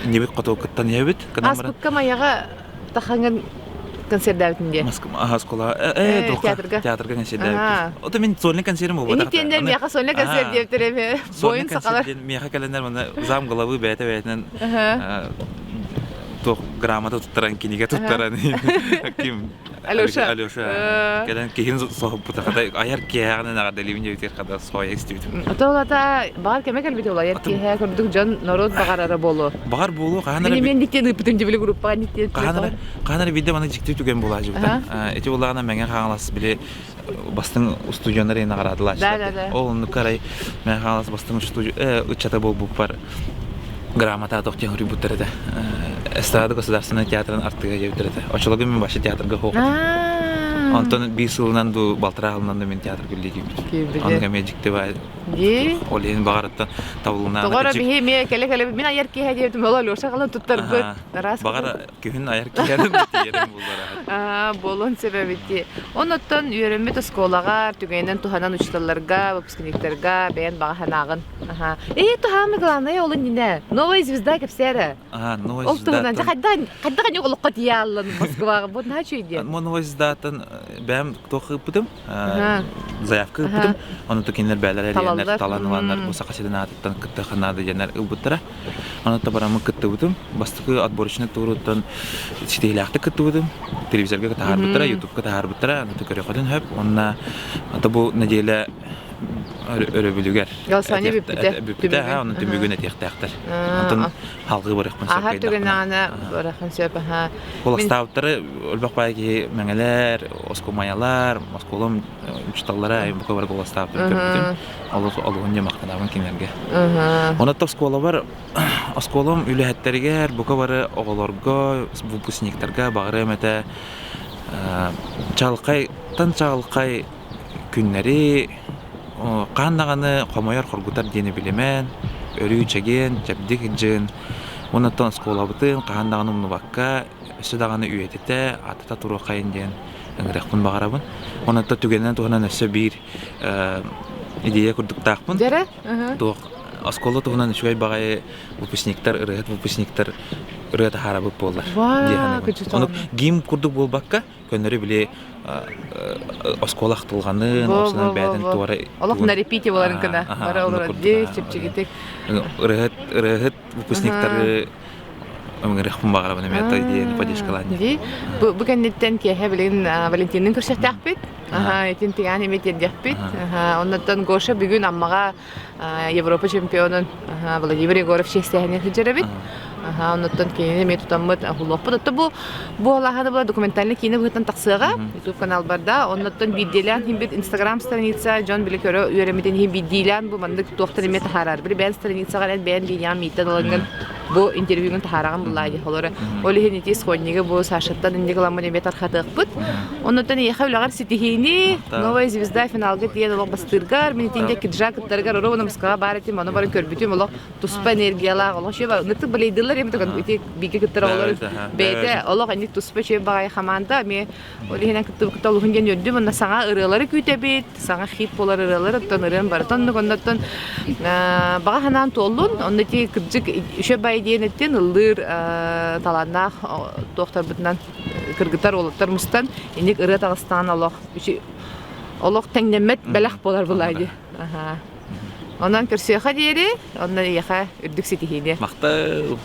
небек котоктан ебит. Аспыкка маяга таханган концертдавтинде. Школа театрга концертдавт. Ота мен сольный концертим болду. Интендер мияга сольный концерт дептереме. Боюн сакалар. Мияга календар мына зам головы бәтә-бәтәнен тох грамота туттаран киниге туттаран. Ким? Алёша. Кадан кин сохып бутакада аяр киягына нагада ливинде битер када сой экстит. Аталата бар кеме кел бите аяр кия көрдүк жан народ багарара болу. Багар болу канара. Мен диктен ыпытым дебиле группа диктен. Канара виде мана диктен түген була жибта. Эти булагана менге каңлас биле бастың студиялары нагарадылар. Ол нукарай мен каңлас бастың студия учата болуп бар. Грамота тоқтен ребутерде. Эстрада государственный театрын артыга жебтерде. Очологы мен башы театрга хокут. Антон бисылынан ду балтырагынан мен театр билдиги. Анга медикте бай. Олен багараттан табылына. Тогора бихи ме келе мен аяр ки хадиетим олар оша калан туттарбыт. Рас. Багара күн аяр киярым диерим булдара. Болон себебити. Оноттон үйрөнмө школага түгенен туханан учталарга, выпускниктерга бен баганагын. Тухамы главное олон дине. Новая звезда кепсера. Новая звезда. Олтуган каддан йоголукка тияллан Москвага. Бу начо иде. Новая звездатан бәм тохы путым. Заявка путым. Аны токенлер бәләр таланыландар бу сакасыдан аттан кыттаханады жанар убуттара. Аны табарамы кытты бутым. Бастыкы отборочный туруттан ситейлакты кытты бутым. Телевизорга тахар буттара, YouTubeга тахар буттара. Аны токөрө ходын хөп. Онна ата бу неделе өрөбүлүгөр. Галсаны бүппүтэ. Аны түмүгүнө тектактар. Антон халкы барыкмын сөйдө. Ахар түгөн аны баракын сөйпө. Коластаптары өлбөк байги меңелер, оскомаялар, москолом учталлара бу кабар коластаптар. Алуун жамактанабын кинерге. Онотто школа бар. Школом үлөһөттөргө бу кабары оголорго, выпускниктерге багыры эмете чалкай, танчалкай күннери кандаганы комоyor коргутар дени билемен, өрүү чеген, жабдик жын. Онотон школа бутын кандаганы мунубакка, өсөдаганы үйетете, атата туру кайын ден ыңгыракпын багарабын. Онотто түгенен тугунан өсө бир идея курдук таакпын. Дере? Тох школа тугунан үчүгай багай выпускниктер, выпускниктер ырыгат харабы болдур. Оны гим курдук болбакка, көнөрү биле школа актылганын, осунан бәден туары. Алак на репите боларын кына. Бара олар де чепчигитек. Ырыгат выпускниктер ыңгыракпын багарабын эме той диен поддержкаланды. Бу кеннеттен кеһе билен Валентинин көрсөтөкпүт. Этин тигән эметен дәппит. Оннан Гоша бүгүн аммага Европа чемпионун Владимир Егоров честәһенә хәҗәрәбит. Оннан кейин эме тутаммыт ахуллаппыт. Бу алаханы була документальный кино бутан таксыга YouTube канал барда. Оннан видеолар һәм бит Instagram страница Джон Билекөрө үйрәмәдән һәм видеолар бу мандык доктор эмет харар. Бер бән страницага бән линия митен алынган. бу интервьюнун тахараган буллайды. Олары олихинити сходниге бу Сашаттан индигаламын бетар хатыгпыт. Оннотан яха улагар ситихини новая звезда финалга тиен олог бастыргар, мен тинде киджак таргар ровно мскага барати, мано барын көрбүтүм олог туспа энергиялар, олог шеба нытык билейдилер эми таган бити биге кыттыр олар бейте олог ани туспа чеб багай хаманда ме олихинен кыттыл хунген йөндүм онна саңа ырылары күтебит, саңа хит болар ырылары тонырын баратан ногондон бага ханан толлун, онда ти кыджык шебай диенеттен ылдыр таланнах доктор бутнан кыргытар олоттар мустан эник ыры тагыстан олог теңнемет белах болар булайды. Онан көрсөйха диери, ондан яха үрдүк сетихине. Мақта